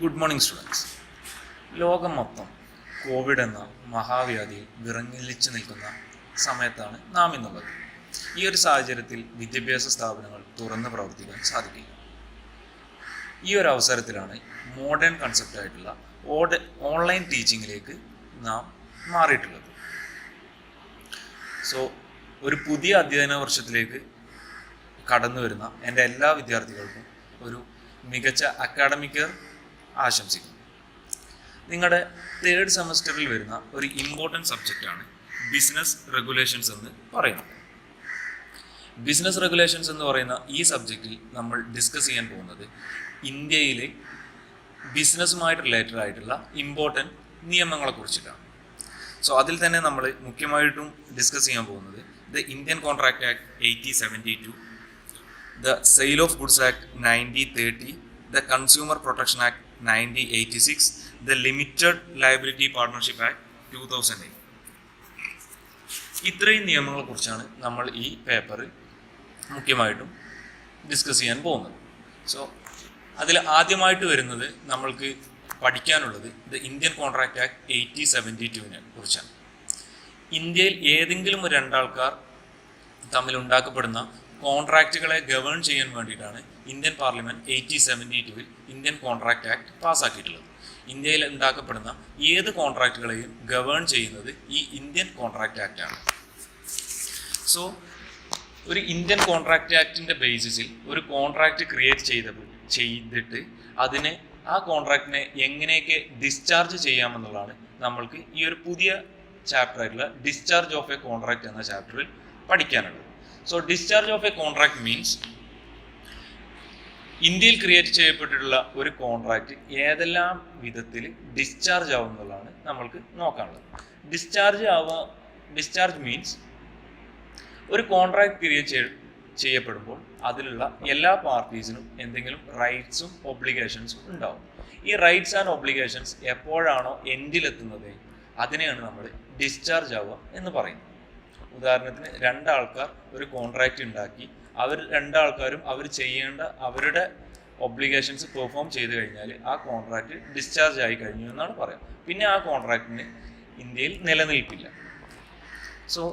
Good morning students. ലോകം മൊത്തം Covid എന്ന മഹാവ്യാധിയിൽ വിറങ്ങിലിച്ചു നിൽക്കുന്ന സമയത്താണ് നാം ഇന്നുള്ളത്. ഈ ഒരു സാഹചര്യത്തിൽ വിദ്യാഭ്യാസ സ്ഥാപനങ്ങൾ തുറന്ന് പ്രവർത്തിക്കാൻ സാധിക്കില്ല. ഈ ഒരു അവസരത്തിലാണ് മോഡേൺ കൺസെപ്റ്റായിട്ടുള്ള ഓൺലൈൻ ടീച്ചിങ്ങിലേക്ക് നാം മാറിയിട്ടുള്ളത്. സോ ഒരു പുതിയ അധ്യയന വർഷത്തിലേക്ക് കടന്നു വരുന്ന എൻ്റെ എല്ലാ വിദ്യാർത്ഥികൾക്കും ഒരു മികച്ച അക്കാഡമിക് ഇയർ ആശംസിക്കുന്നു. നിങ്ങളുടെ തേർഡ് സെമസ്റ്ററിൽ വരുന്ന ഒരു ഇമ്പോർട്ടൻറ്റ് സബ്ജക്റ്റാണ് ബിസിനസ് റെഗുലേഷൻസ് എന്ന് പറയുന്നത്. ബിസിനസ് റെഗുലേഷൻസ് എന്ന് പറയുന്ന ഈ സബ്ജക്റ്റിൽ നമ്മൾ ഡിസ്കസ് ചെയ്യാൻ പോകുന്നത് ഇന്ത്യയിലെ ബിസിനസ്സുമായിട്ട് റിലേറ്റഡ് ആയിട്ടുള്ള ഇമ്പോർട്ടൻറ്റ് നിയമങ്ങളെ കുറിച്ചിട്ടാണ്. സോ അതിൽ തന്നെ നമ്മൾ മുഖ്യമായിട്ടും ഡിസ്കസ് ചെയ്യാൻ പോകുന്നത് the Indian Contract act 1872, the sale of goods act 1930, the consumer protection act 1986, the limited liability partnership act 2008. ഇത്രയും നിയമങ്ങളെ കുറിച്ചാണ് നമ്മൾ ഈ പേപ്പർ മുഖ്യമായിട്ടും ഡിസ്കസ് ചെയ്യാൻ പോകുന്നത്. സോ അതിൽ ആദ്യമായിട്ട് വരുന്നത് നമ്മൾക്ക് പഠിക്കാനുള്ളത് ദ ഇന്ത്യൻ കോൺട്രാക്ട് ആക്ട് 1872 കുറിച്ചാണ്. ഇന്ത്യയിൽ ഏതെങ്കിലും ഒരു രണ്ടാൾക്കാർ തമ്മിലുണ്ടാക്കപ്പെടുന്ന കോൺട്രാക്റ്റുകളെ ഗവേൺ ചെയ്യാൻ വേണ്ടിയിട്ടാണ് Indian parliament 1872 Indian Contract Act പാസ്സാക്കിയിട്ടുള്ളത്. ഇന്ത്യയിൽ ഉണ്ടാക്കപ്പെടുന്ന ഏത് കോൺട്രാക്റ്റുകളെയും ഗവേൺ ചെയ്യുന്നത് ഈ ഇന്ത്യൻ കോൺട്രാക്ട് ആക്ട് ആണ്. സോ ഒരു ഇന്ത്യൻ കോൺട്രാക്ട് ആക്ടിൻ്റെ ബേസിസിൽ ഒരു കോൺട്രാക്റ്റ് ക്രിയേറ്റ് ചെയ്തിട്ട് ആ കോൺട്രാക്റ്റിനെ എങ്ങനെയൊക്കെ ഡിസ്ചാർജ് ചെയ്യാമെന്നുള്ളതാണ് നമ്മൾക്ക് ഈ ഒരു പുതിയ ചാപ്റ്ററായിട്ടുള്ള ഡിസ്ചാർജ് ഓഫ് എ കോൺട്രാക്ട് എന്ന ചാപ്റ്ററിൽ പഠിക്കാനുള്ളത്. So discharge of A contract means ഇന്ത്യയിൽ ക്രിയേറ്റ് ചെയ്യപ്പെട്ടിട്ടുള്ള ഒരു കോൺട്രാക്റ്റ് ഏതെല്ലാം വിധത്തിൽ ഡിസ്ചാർജ് ആവുന്നതാണ് നമ്മൾക്ക് നോക്കാനുള്ളത്. ഡിസ്ചാർജ് മീൻസ് ഒരു കോൺട്രാക്ട് ക്രിയേറ്റ് ചെയ്യപ്പെടുമ്പോൾ അതിലുള്ള എല്ലാ പാർട്ടീസിനും എന്തെങ്കിലും റൈറ്റ്സും ഒബ്ലിഗേഷൻസും ഉണ്ടാവും. ഈ റൈറ്റ്സ് ആൻഡ് ഒബ്ലിഗേഷൻസ് എപ്പോഴാണോ എൻഡിലെത്തുന്നത് അതിനെയാണ് നമ്മൾ ഡിസ്ചാർജ് ആവുക എന്ന് പറയുന്നത്. ഉദാഹരണത്തിന് രണ്ടാൾക്കാർ ഒരു കോൺട്രാക്റ്റ് ഉണ്ടാക്കി അവർ രണ്ടാൾക്കാരും അവർ ചെയ്യേണ്ട അവരുടെ ഒബ്ലിഗേഷൻസ് പെർഫോം ചെയ്ത് കഴിഞ്ഞാൽ ആ കോൺട്രാക്റ്റ് ഡിസ്ചാർജ് ആയി കഴിഞ്ഞു എന്നാണ് പറയുക. പിന്നെ ആ കോൺട്രാക്റ്റിന് ഇന്ത്യയിൽ നിലനിൽപ്പില്ല. സോ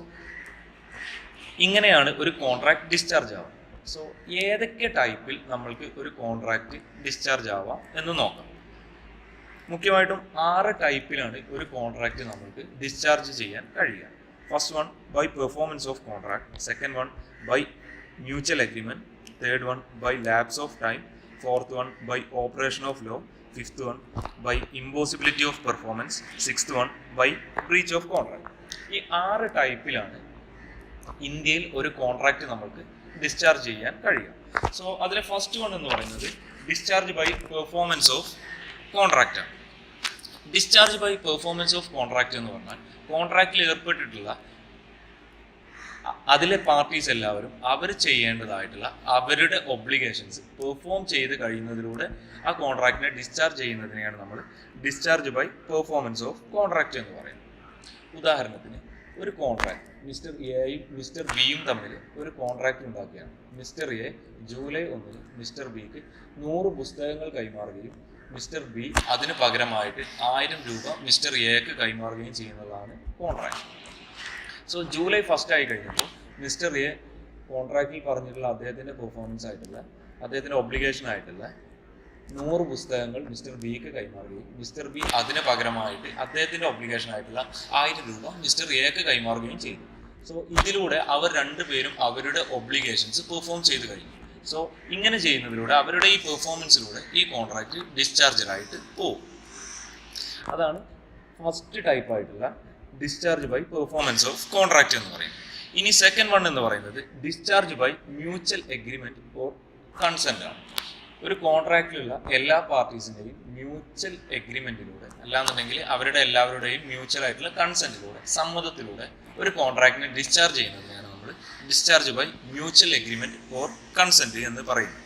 ഇങ്ങനെയാണ് ഒരു കോൺട്രാക്ട് ഡിസ്ചാർജ് ആവുക. സോ ഏതൊക്കെ ടൈപ്പിൽ നമ്മൾക്ക് ഒരു കോൺട്രാക്റ്റ് ഡിസ്ചാർജ് ആവാം എന്ന് നോക്കാം. മുഖ്യമായിട്ടും 6 ടൈപ്പിലാണ് ഒരു കോൺട്രാക്റ്റ് നമ്മൾക്ക് ഡിസ്ചാർജ് ചെയ്യാൻ കഴിയുക. First one, by performance of contract. Second one, by mutual agreement. Third one, by lapse of time. Fourth one, by operation of law. Fifth one, by impossibility of performance. Sixth one, by breach of contract. ഈ 6 ടൈപ്പിലാണ് ഇന്ത്യയിൽ ഒരു contract നമ്മൾക്ക് discharge ചെയ്യാൻ കഴിയുക. So അതിലെ first one എന്ന് പറയുന്നത് discharge by performance of contract ആണ്. Discharge by performance of contract എന്ന് പറഞ്ഞാൽ കോൺട്രാക്റ്റിൽ ഏർപ്പെട്ടിട്ടുള്ള അതിലെ പാർട്ടീസ് എല്ലാവരും അവർ ചെയ്യേണ്ടതായിട്ടുള്ള അവരുടെ ഒബ്ലിഗേഷൻസ് പെർഫോം ചെയ്ത് കഴിയുന്നതിലൂടെ ആ കോൺട്രാക്റ്റിനെ ഡിസ്ചാർജ് ചെയ്യുന്നതിനെയാണ് നമ്മൾ discharge by performance of contract എന്ന് പറയുന്നത്. ഉദാഹരണത്തിന് ഒരു കോൺട്രാക്ട് മിസ്റ്റർ എയും മിസ്റ്റർ ബിയും തമ്മിൽ ഒരു കോൺട്രാക്റ്റ് ഉണ്ടാക്കുകയാണ്. മിസ്റ്റർ എ ജൂലൈ 1 മിസ്റ്റർ ബിക്ക് 100 പുസ്തകങ്ങൾ കൈമാറുകയും മിസ്റ്റർ ബി അതിന് പകരമായിട്ട് 1000 രൂപ മിസ്റ്റർ എക്ക് കൈമാറുകയും ചെയ്യുന്നതാണ് കോൺട്രാക്ട്. സോ ജൂലൈ 1 ആയി കഴിഞ്ഞപ്പോൾ മിസ്റ്റർ എ കോൺട്രാക്റ്റിൽ പറഞ്ഞിട്ടുള്ള അദ്ദേഹത്തിൻ്റെ പെർഫോമൻസ് ആയിട്ടുള്ള അദ്ദേഹത്തിൻ്റെ ഒബ്ലിഗേഷൻ ആയിട്ടുള്ള 100 പുസ്തകങ്ങൾ മിസ്റ്റർ ബിക്ക് കൈമാറുകയും മിസ്റ്റർ ബി അതിന് പകരമായിട്ട് അദ്ദേഹത്തിൻ്റെ ഒബ്ലിഗേഷൻ ആയിട്ടുള്ള 1000 രൂപ മിസ്റ്റർ എക്ക് കൈമാറുകയും ചെയ്തു. സോ ഇതിലൂടെ അവർ രണ്ടുപേരും അവരുടെ ഒബ്ലിഗേഷൻസ് പെർഫോം ചെയ്ത് കഴിഞ്ഞു. സോ ഇങ്ങനെ ചെയ്യുന്നതിലൂടെ അവരുടെ ഈ പെർഫോമൻസിലൂടെ ഈ കോൺട്രാക്റ്റ് ഡിസ്ചാർജറായിട്ട് പോകും. അതാണ് ഫസ്റ്റ് ടൈപ്പ് ആയിട്ടുള്ള discharge by performance of contract എന്ന് പറയുന്നത്. ഇനി സെക്കൻഡ് വൺ എന്ന് പറയുന്നത് discharge by mutual agreement or consent ആണ്. ഒരു കോൺട്രാക്റ്റിലുള്ള എല്ലാ പാർട്ടീസിൻ്റെയും മ്യൂച്വൽ എഗ്രിമെന്റിലൂടെ അല്ലാന്നുണ്ടെങ്കിൽ അവരുടെ എല്ലാവരുടെയും മ്യൂച്വൽ ആയിട്ടുള്ള കൺസെന്റിലൂടെ സമ്മതത്തിലൂടെ ഒരു കോൺട്രാക്റ്റിനെ ഡിസ്ചാർജ് ചെയ്യുന്നതിനാണ് നമ്മൾ discharge by mutual agreement or consent എന്ന് പറയുന്നത്.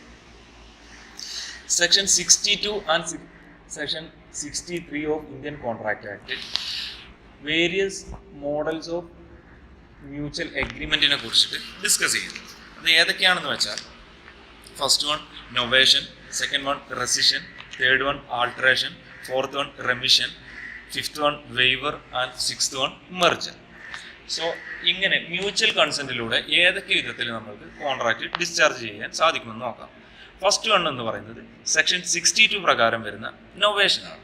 Section 62 and section 63 of Indian Contract Act various models of mutual എഗ്രിമെന്റിനെ കുറിച്ചിട്ട് ഡിസ്കസ് ചെയ്യുന്നു. അത് ഏതൊക്കെയാണെന്ന് വെച്ചാൽ first one novation, second one rescission, third one alteration, fourth one remission, fifth one waiver and sixth one merger. So ഇങ്ങനെ mutual കൺസെൻറ്റിലൂടെ ഏതൊക്കെ വിധത്തിൽ നമുക്ക് കോൺട്രാക്റ്റ് ഡിസ്ചാർജ് ചെയ്യാൻ സാധിക്കുമെന്ന് നോക്കാം. ഫസ്റ്റ് വൺ എന്ന് പറയുന്നത് സെക്ഷൻ 62 പ്രകാരം വരുന്ന നൊവേഷനാണ്.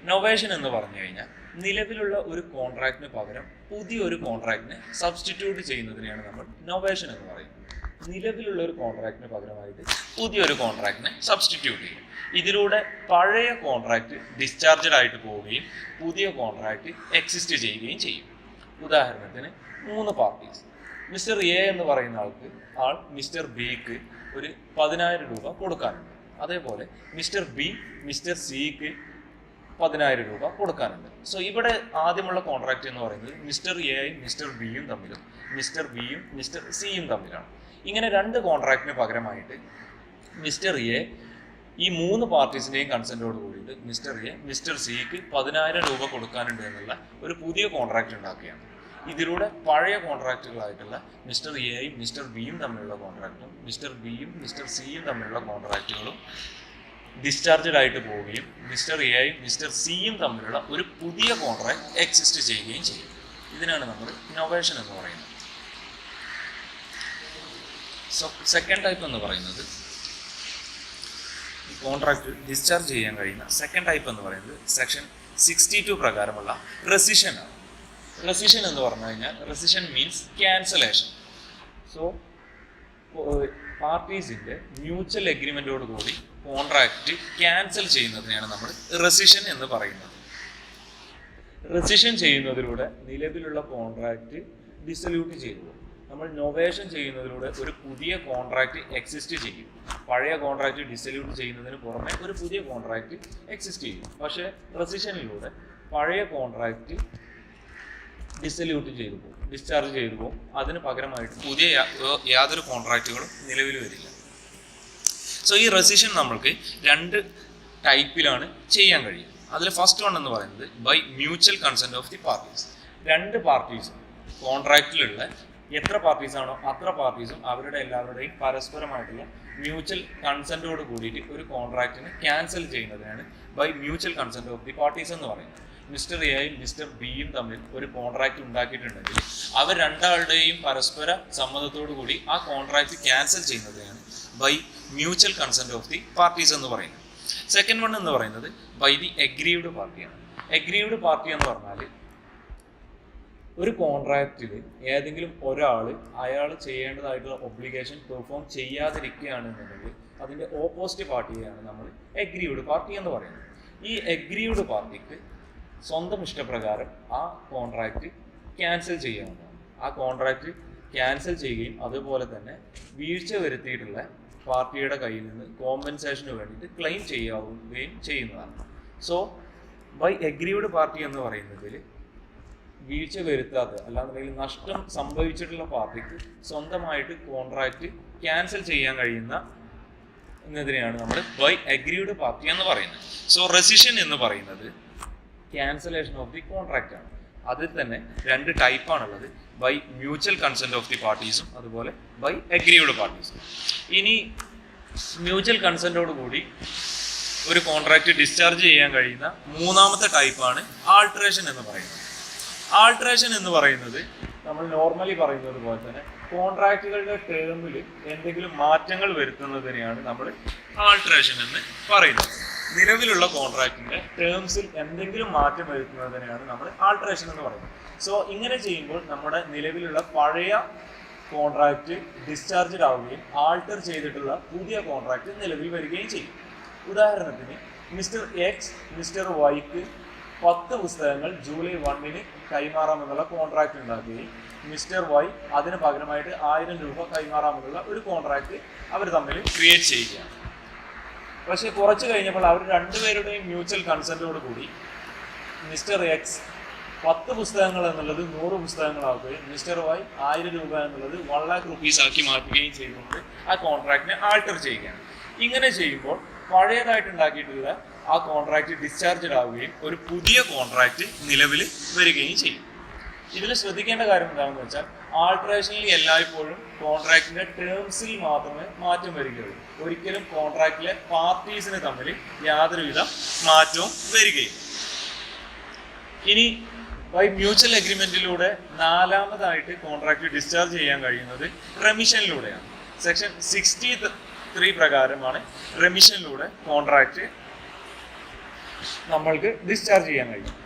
നൊവേഷൻ എന്ന് പറഞ്ഞു കഴിഞ്ഞാൽ നിലവിലുള്ള ഒരു കോൺട്രാക്റ്റിന് പകരം പുതിയൊരു കോൺട്രാക്റ്റിനെ സബ്സ്റ്റിറ്റ്യൂട്ട് ചെയ്യുന്നതിനെയാണ് നമ്മൾ നൊവേഷൻ എന്ന് പറയുന്നത്. നിലവിലുള്ള ഒരു കോൺട്രാക്റ്റിന് പകരമായിട്ട് പുതിയൊരു കോൺട്രാക്റ്റിനെ സബ്സ്റ്റിറ്റ്യൂട്ട് ചെയ്യും. ഇതിലൂടെ പഴയ കോൺട്രാക്റ്റ് ഡിസ്ചാർജഡ് ആയിട്ട് പോവുകയും പുതിയ കോൺട്രാക്റ്റ് എക്സിസ്റ്റ് ചെയ്യുകയും ചെയ്യും. ഉദാഹരണത്തിന് 3 പാർട്ടീസ്. മിസ്റ്റർ എ എന്ന് പറയുന്ന ആൾ മിസ്റ്റർ ബിക്ക് ഒരു 10,000 രൂപ കൊടുക്കാനുണ്ട്. അതേപോലെ മിസ്റ്റർ ബി മിസ്റ്റർ സിക്ക് 10,000 രൂപ കൊടുക്കാനുണ്ട്. സോ ഇവിടെ ആദ്യമുള്ള കോൺട്രാക്റ്റ് എന്ന് പറയുന്നത് മിസ്റ്റർ എയും മിസ്റ്റർ ബിയും തമ്മിലും മിസ്റ്റർ ബിയും മിസ്റ്റർ സിയും തമ്മിലാണ്. ഇങ്ങനെ 2 കോൺട്രാക്റ്റിന് പകരമായിട്ട് മിസ്റ്റർ എ ഈ 3 പാർട്ടീസിൻ്റെയും കൺസെൻറ്റോട് കൂടിയിട്ട് മിസ്റ്റർ എ മിസ്റ്റർ സിക്ക് 10,000 രൂപ കൊടുക്കാനുണ്ട് എന്നുള്ള ഒരു പുതിയ കോൺട്രാക്റ്റ് ഉണ്ടാക്കുകയാണ്. ഇതിലൂടെ പഴയ കോൺട്രാക്റ്റുകളായിട്ടുള്ള മിസ്റ്റർ എയും മിസ്റ്റർ ബിയും തമ്മിലുള്ള കോൺട്രാക്റ്റും മിസ്റ്റർ ബിയും മിസ്റ്റർ സിയും തമ്മിലുള്ള കോൺട്രാക്റ്റുകളും ഡിസ്ചാർജഡ് ആയിട്ട് പോവുകയും മിസ്റ്റർ എയും മിസ്റ്റർ സിയും തമ്മിലുള്ള ഒരു പുതിയ കോൺട്രാക്ട് എക്സിസ്റ്റ് ചെയ്യുകയും ചെയ്യും. ഇതിനാണ് നമ്മൾ നൊവേഷൻ എന്ന് പറയുന്നത്. സെക്കൻഡ് ടൈപ്പ് എന്ന് പറയുന്നത് ഈ കോൺട്രാക്ട് ഡിസ്ചാർജ് ചെയ്യാൻ കഴിയുന്ന സെക്കൻഡ് ടൈപ്പ് എന്ന് പറയുന്നത് സെക്ഷൻ 62 പ്രകാരമുള്ള റെസിഷൻ ആണ്. റെസിഷൻ എന്ന് പറഞ്ഞു കഴിഞ്ഞാൽ റെസിഷൻ മീൻസ് ക്യാൻസലേഷൻ. സോ പാർട്ടീസിൻ്റെ മ്യൂച്വൽ എഗ്രിമെൻറ്റോട് കൂടി കോൺട്രാക്റ്റ് ക്യാൻസൽ ചെയ്യുന്നതിനെയാണ് നമ്മൾ റെസിഷൻ എന്ന് പറയുന്നത്. റെസിഷൻ ചെയ്യുന്നതിലൂടെ നിലവിലുള്ള കോൺട്രാക്റ്റ് ഡിസല്യൂട്ട് ചെയ്തു. നമ്മൾ നൊവേഷൻ ചെയ്യുന്നതിലൂടെ ഒരു പുതിയ കോൺട്രാക്റ്റ് എക്സിസ്റ്റ് ചെയ്യും. പഴയ കോൺട്രാക്റ്റ് ഡിസല്യൂട്ട് ചെയ്യുന്നതിന് പുറമെ ഒരു പുതിയ കോൺട്രാക്റ്റ് എക്സിസ്റ്റ് ചെയ്യും. പക്ഷേ റെസിഷനിലൂടെ പഴയ കോൺട്രാക്റ്റ് ഡിസല്യൂട്ട് ചെയ്തു പോകും, ഡിസ്ചാർജ് ചെയ്തു പോകും. അതിന് പകരമായിട്ട് പുതിയ യാതൊരു കോൺട്രാക്റ്റുകളും നിലവിൽ വരില്ല. സോ ഈ റെസിഷൻ നമ്മൾക്ക് 2 ടൈപ്പിലാണ് ചെയ്യാൻ കഴിയും. അതിൽ ഫസ്റ്റ് വൺ എന്ന് പറയുന്നത് by mutual consent of the parties. 2 പാർട്ടീസും കോൺട്രാക്റ്റിലുള്ള എത്ര പാർട്ടീസാണോ അത്ര പാർട്ടീസും അവരുടെ എല്ലാവരുടെയും പരസ്പരമായിട്ടുള്ള മ്യൂച്വൽ കൺസെൻറ്റോട് കൂടിയിട്ട് ഒരു കോൺട്രാക്റ്റിനെ ക്യാൻസൽ ചെയ്യുന്നതിനാണ് by mutual consent of the parties എന്ന് പറയുന്നത്. മിസ്റ്റർ എയും മിസ്റ്റർ ബിയും തമ്മിൽ ഒരു കോൺട്രാക്റ്റ് ഉണ്ടാക്കിയിട്ടുണ്ടെങ്കിൽ അവർ രണ്ടാളുടെയും പരസ്പര സമ്മതത്തോടു കൂടി ആ കോൺട്രാക്റ്റ് ക്യാൻസൽ ചെയ്യുന്നതിനാണ് by mutual consent of the parties എന്ന് പറയുന്നത്. സെക്കൻഡ് വൺ എന്ന് പറയുന്നത് ബൈ ദി എഗ്രീവ്ഡ് പാർട്ടിയാണ്. എഗ്രീവ്ഡ് പാർട്ടി എന്ന് പറഞ്ഞാൽ ഒരു കോൺട്രാക്റ്റിൽ ഏതെങ്കിലും ഒരാൾ അയാൾ ചെയ്യേണ്ടതായിട്ടുള്ള ഒബ്ലിഗേഷൻ പെർഫോം ചെയ്യാതിരിക്കുകയാണെന്നുണ്ടെങ്കിൽ അതിൻ്റെ ഓപ്പോസിറ്റ് പാർട്ടിയെയാണ് നമ്മൾ എഗ്രീവ്ഡ് പാർട്ടി എന്ന് പറയുന്നത്. ഈ എഗ്രീവ്ഡ് പാർട്ടിക്ക് സ്വന്തം ഇഷ്ടപ്രകാരം ആ കോൺട്രാക്റ്റ് ക്യാൻസൽ ചെയ്യാവുന്നതാണ്. ആ കോൺട്രാക്റ്റ് ക്യാൻസൽ ചെയ്യുകയും അതുപോലെ തന്നെ വീഴ്ച വരുത്തിയിട്ടുള്ള പാർട്ടിയുടെ കയ്യിൽ നിന്ന് കോമ്പൻസേഷന് വേണ്ടിയിട്ട് ക്ലെയിം ചെയ്യാവുകയും ചെയ്യുന്നതാണ്. സോ ബൈ എഗ്രീവ്ഡ് പാർട്ടി എന്ന് പറയുന്നതിൽ വീഴ്ച വരുത്താത്ത അല്ലാന്നുണ്ടെങ്കിൽ നഷ്ടം സംഭവിച്ചിട്ടുള്ള പാർട്ടിക്ക് സ്വന്തമായിട്ട് കോൺട്രാക്റ്റ് ക്യാൻസൽ ചെയ്യാൻ കഴിയുന്ന എന്നതിനെയാണ് നമ്മൾ ബൈ അഗ്രീവ്ഡ് പാർട്ടി എന്ന് പറയുന്നത്. സോ റെസിഷൻ എന്ന് പറയുന്നത് ക്യാൻസലേഷൻ ഓഫ് ദി കോൺട്രാക്റ്റ് ആണ്. അതിൽ തന്നെ 2 ടൈപ്പാണുള്ളത്, by mutual consent of the പാർട്ടീസും അതുപോലെ ബൈ അഗ്രീവ്ഡ് പാർട്ടീസും. ഇനി മ്യൂച്വൽ കൺസെൻറ്റോട് കൂടി ഒരു കോൺട്രാക്റ്റ് ഡിസ്ചാർജ് ചെയ്യാൻ കഴിയുന്ന 3ാമത്തെ ടൈപ്പാണ് ആൾട്ടറേഷൻ എന്ന് പറയുന്നത്. ആൾട്ടറേഷൻ എന്ന് പറയുന്നത് നമ്മൾ നോർമലി പറയുന്നത് പോലെ തന്നെ കോൺട്രാക്റ്റുകളുടെ ടേമിൽ എന്തെങ്കിലും മാറ്റങ്ങൾ വരുത്തുന്നതിനെയാണ് നമ്മൾ ആൾട്ടറേഷൻ എന്ന് പറയുന്നത്. നിലവിലുള്ള കോൺട്രാക്റ്റിൻ്റെ ടേംസിൽ എന്തെങ്കിലും മാറ്റം വരുത്തുന്നതിനെയാണ് നമ്മൾ ആൾട്ടറേഷൻ എന്ന് പറയുന്നത്. സോ ഇങ്ങനെ ചെയ്യുമ്പോൾ നമ്മുടെ നിലവിലുള്ള പഴയ കോൺട്രാക്റ്റ് ഡിസ്ചാർജഡ് ആവുകയും ആൾട്ടർ ചെയ്തിട്ടുള്ള പുതിയ കോൺട്രാക്റ്റ് നിലവിൽ വരികയും ചെയ്യും. ഉദാഹരണത്തിന് മിസ്റ്റർ എക്സ് മിസ്റ്റർ വൈക്ക് 10 പുസ്തകങ്ങൾ ജൂലൈ 1 കൈമാറാമെന്നുള്ള കോൺട്രാക്റ്റ് ഉണ്ടാക്കുകയും മിസ്റ്റർ വൈ അതിന് പകരമായിട്ട് 1000 രൂപ കൈമാറാമെന്നുള്ള ഒരു കോൺട്രാക്റ്റ് അവർ തമ്മിൽ ക്രിയേറ്റ് ചെയ്യുകയാണ്. പക്ഷേ കുറച്ച് കഴിഞ്ഞപ്പോൾ അവർ രണ്ടുപേരുടെയും മ്യൂച്വൽ കൺസെൻറ്റോട് കൂടി മിസ്റ്റർ എക്സ് 10 പുസ്തകങ്ങൾ എന്നുള്ളത് 100 പുസ്തകങ്ങളാക്കുകയും മിസ്റ്റർ വൈ 1000 രൂപ എന്നുള്ളത് 1,00,000 rupees ആക്കി മാറ്റുകയും ചെയ്തുകൊണ്ട് ആ കോൺട്രാക്റ്റിനെ ആൾട്ടർ ചെയ്യുകയാണ്. ഇങ്ങനെ ചെയ്യുമ്പോൾ പഴയതായിട്ട് ഉണ്ടാക്കിയിട്ടുള്ള ആ കോൺട്രാക്റ്റ് ഡിസ്ചാർജഡ് ആവുകയും ഒരു പുതിയ കോൺട്രാക്റ്റ് നിലവിൽ വരികയും ചെയ്യും. ഇതിൽ ശ്രദ്ധിക്കേണ്ട കാര്യം എന്താണെന്ന് വെച്ചാൽ ആൾട്രേഷനിൽ എല്ലായ്പ്പോഴും കോൺട്രാക്റ്റിന്റെ ടേംസിൽ മാത്രമേ മാറ്റം വരികയുള്ളൂ. ഒരിക്കലും കോൺട്രാക്റ്റിലെ പാർട്ടീസിന് തമ്മിൽ യാതൊരുവിധ മാറ്റവും വരികയില്ല. ഇനി ബൈ മ്യൂച്വൽ എഗ്രിമെന്റിലൂടെ നാലാമതായിട്ട് കോൺട്രാക്ട് ഡിസ്ചാർജ് ചെയ്യാൻ കഴിയുന്നത് റെമിഷനിലൂടെയാണ്. സെക്ഷൻ 63 പ്രകാരമാണ് റെമിഷനിലൂടെ കോൺട്രാക്ട് നമ്മൾക്ക് ഡിസ്ചാർജ് ചെയ്യാൻ കഴിയും.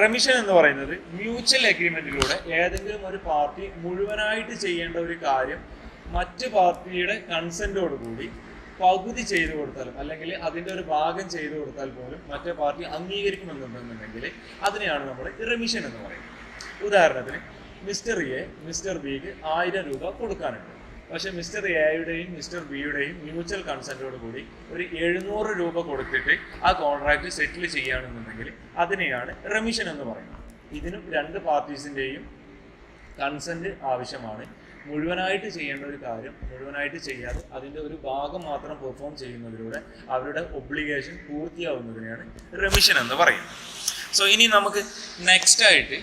റെമിഷൻ എന്ന് പറയുന്നത് മ്യൂച്വൽ എഗ്രിമെന്റിലൂടെ ഏതെങ്കിലും ഒരു പാർട്ടി മുഴുവനായിട്ട് ചെയ്യേണ്ട ഒരു കാര്യം മറ്റു പാർട്ടിയുടെ കൺസെന്റോടുകൂടി പകുതി ചെയ്തു കൊടുത്താലും അല്ലെങ്കിൽ അതിൻ്റെ ഒരു ഭാഗം ചെയ്തു കൊടുത്താൽ പോലും മറ്റേ പാർട്ടി അംഗീകരിക്കുമെന്നുണ്ടെന്നുണ്ടെങ്കിൽ അതിനെയാണ് നമ്മൾ റെമിഷൻ എന്ന് പറയുന്നത്. ഉദാഹരണത്തിന് മിസ്റ്റർ എ മിസ്റ്റർ ബിക്ക് 1000 രൂപ കൊടുക്കാനുണ്ട്. പക്ഷെ മിസ്റ്റർ എയുടെയും മിസ്റ്റർ ബിയുടെയും മ്യൂച്വൽ കൺസെന്റോട് കൂടി ഒരു 700 രൂപ കൊടുത്തിട്ട് ആ കോൺട്രാക്ട് സെറ്റിൽ ചെയ്യുകയാണെന്നുണ്ടെങ്കിൽ അതിനെയാണ് റെമിഷൻ എന്ന് പറയുന്നത്. ഇതിനും രണ്ട് പാർട്ടീസിൻ്റെയും കൺസെന്റ് ആവശ്യമാണ്. മുഴുവനായിട്ട് ചെയ്യേണ്ട ഒരു കാര്യം മുഴുവനായിട്ട് ചെയ്യാതെ അതിൻ്റെ ഒരു ഭാഗം മാത്രം പെർഫോം ചെയ്യുന്നതിലൂടെ അവരുടെ ഒബ്ലിഗേഷൻ പൂർത്തിയാവുന്നതിനെയാണ് റെമിഷൻ എന്ന് പറയുന്നത്. സോ ഇനി നമുക്ക് നെക്സ്റ്റ് ആയിട്ട്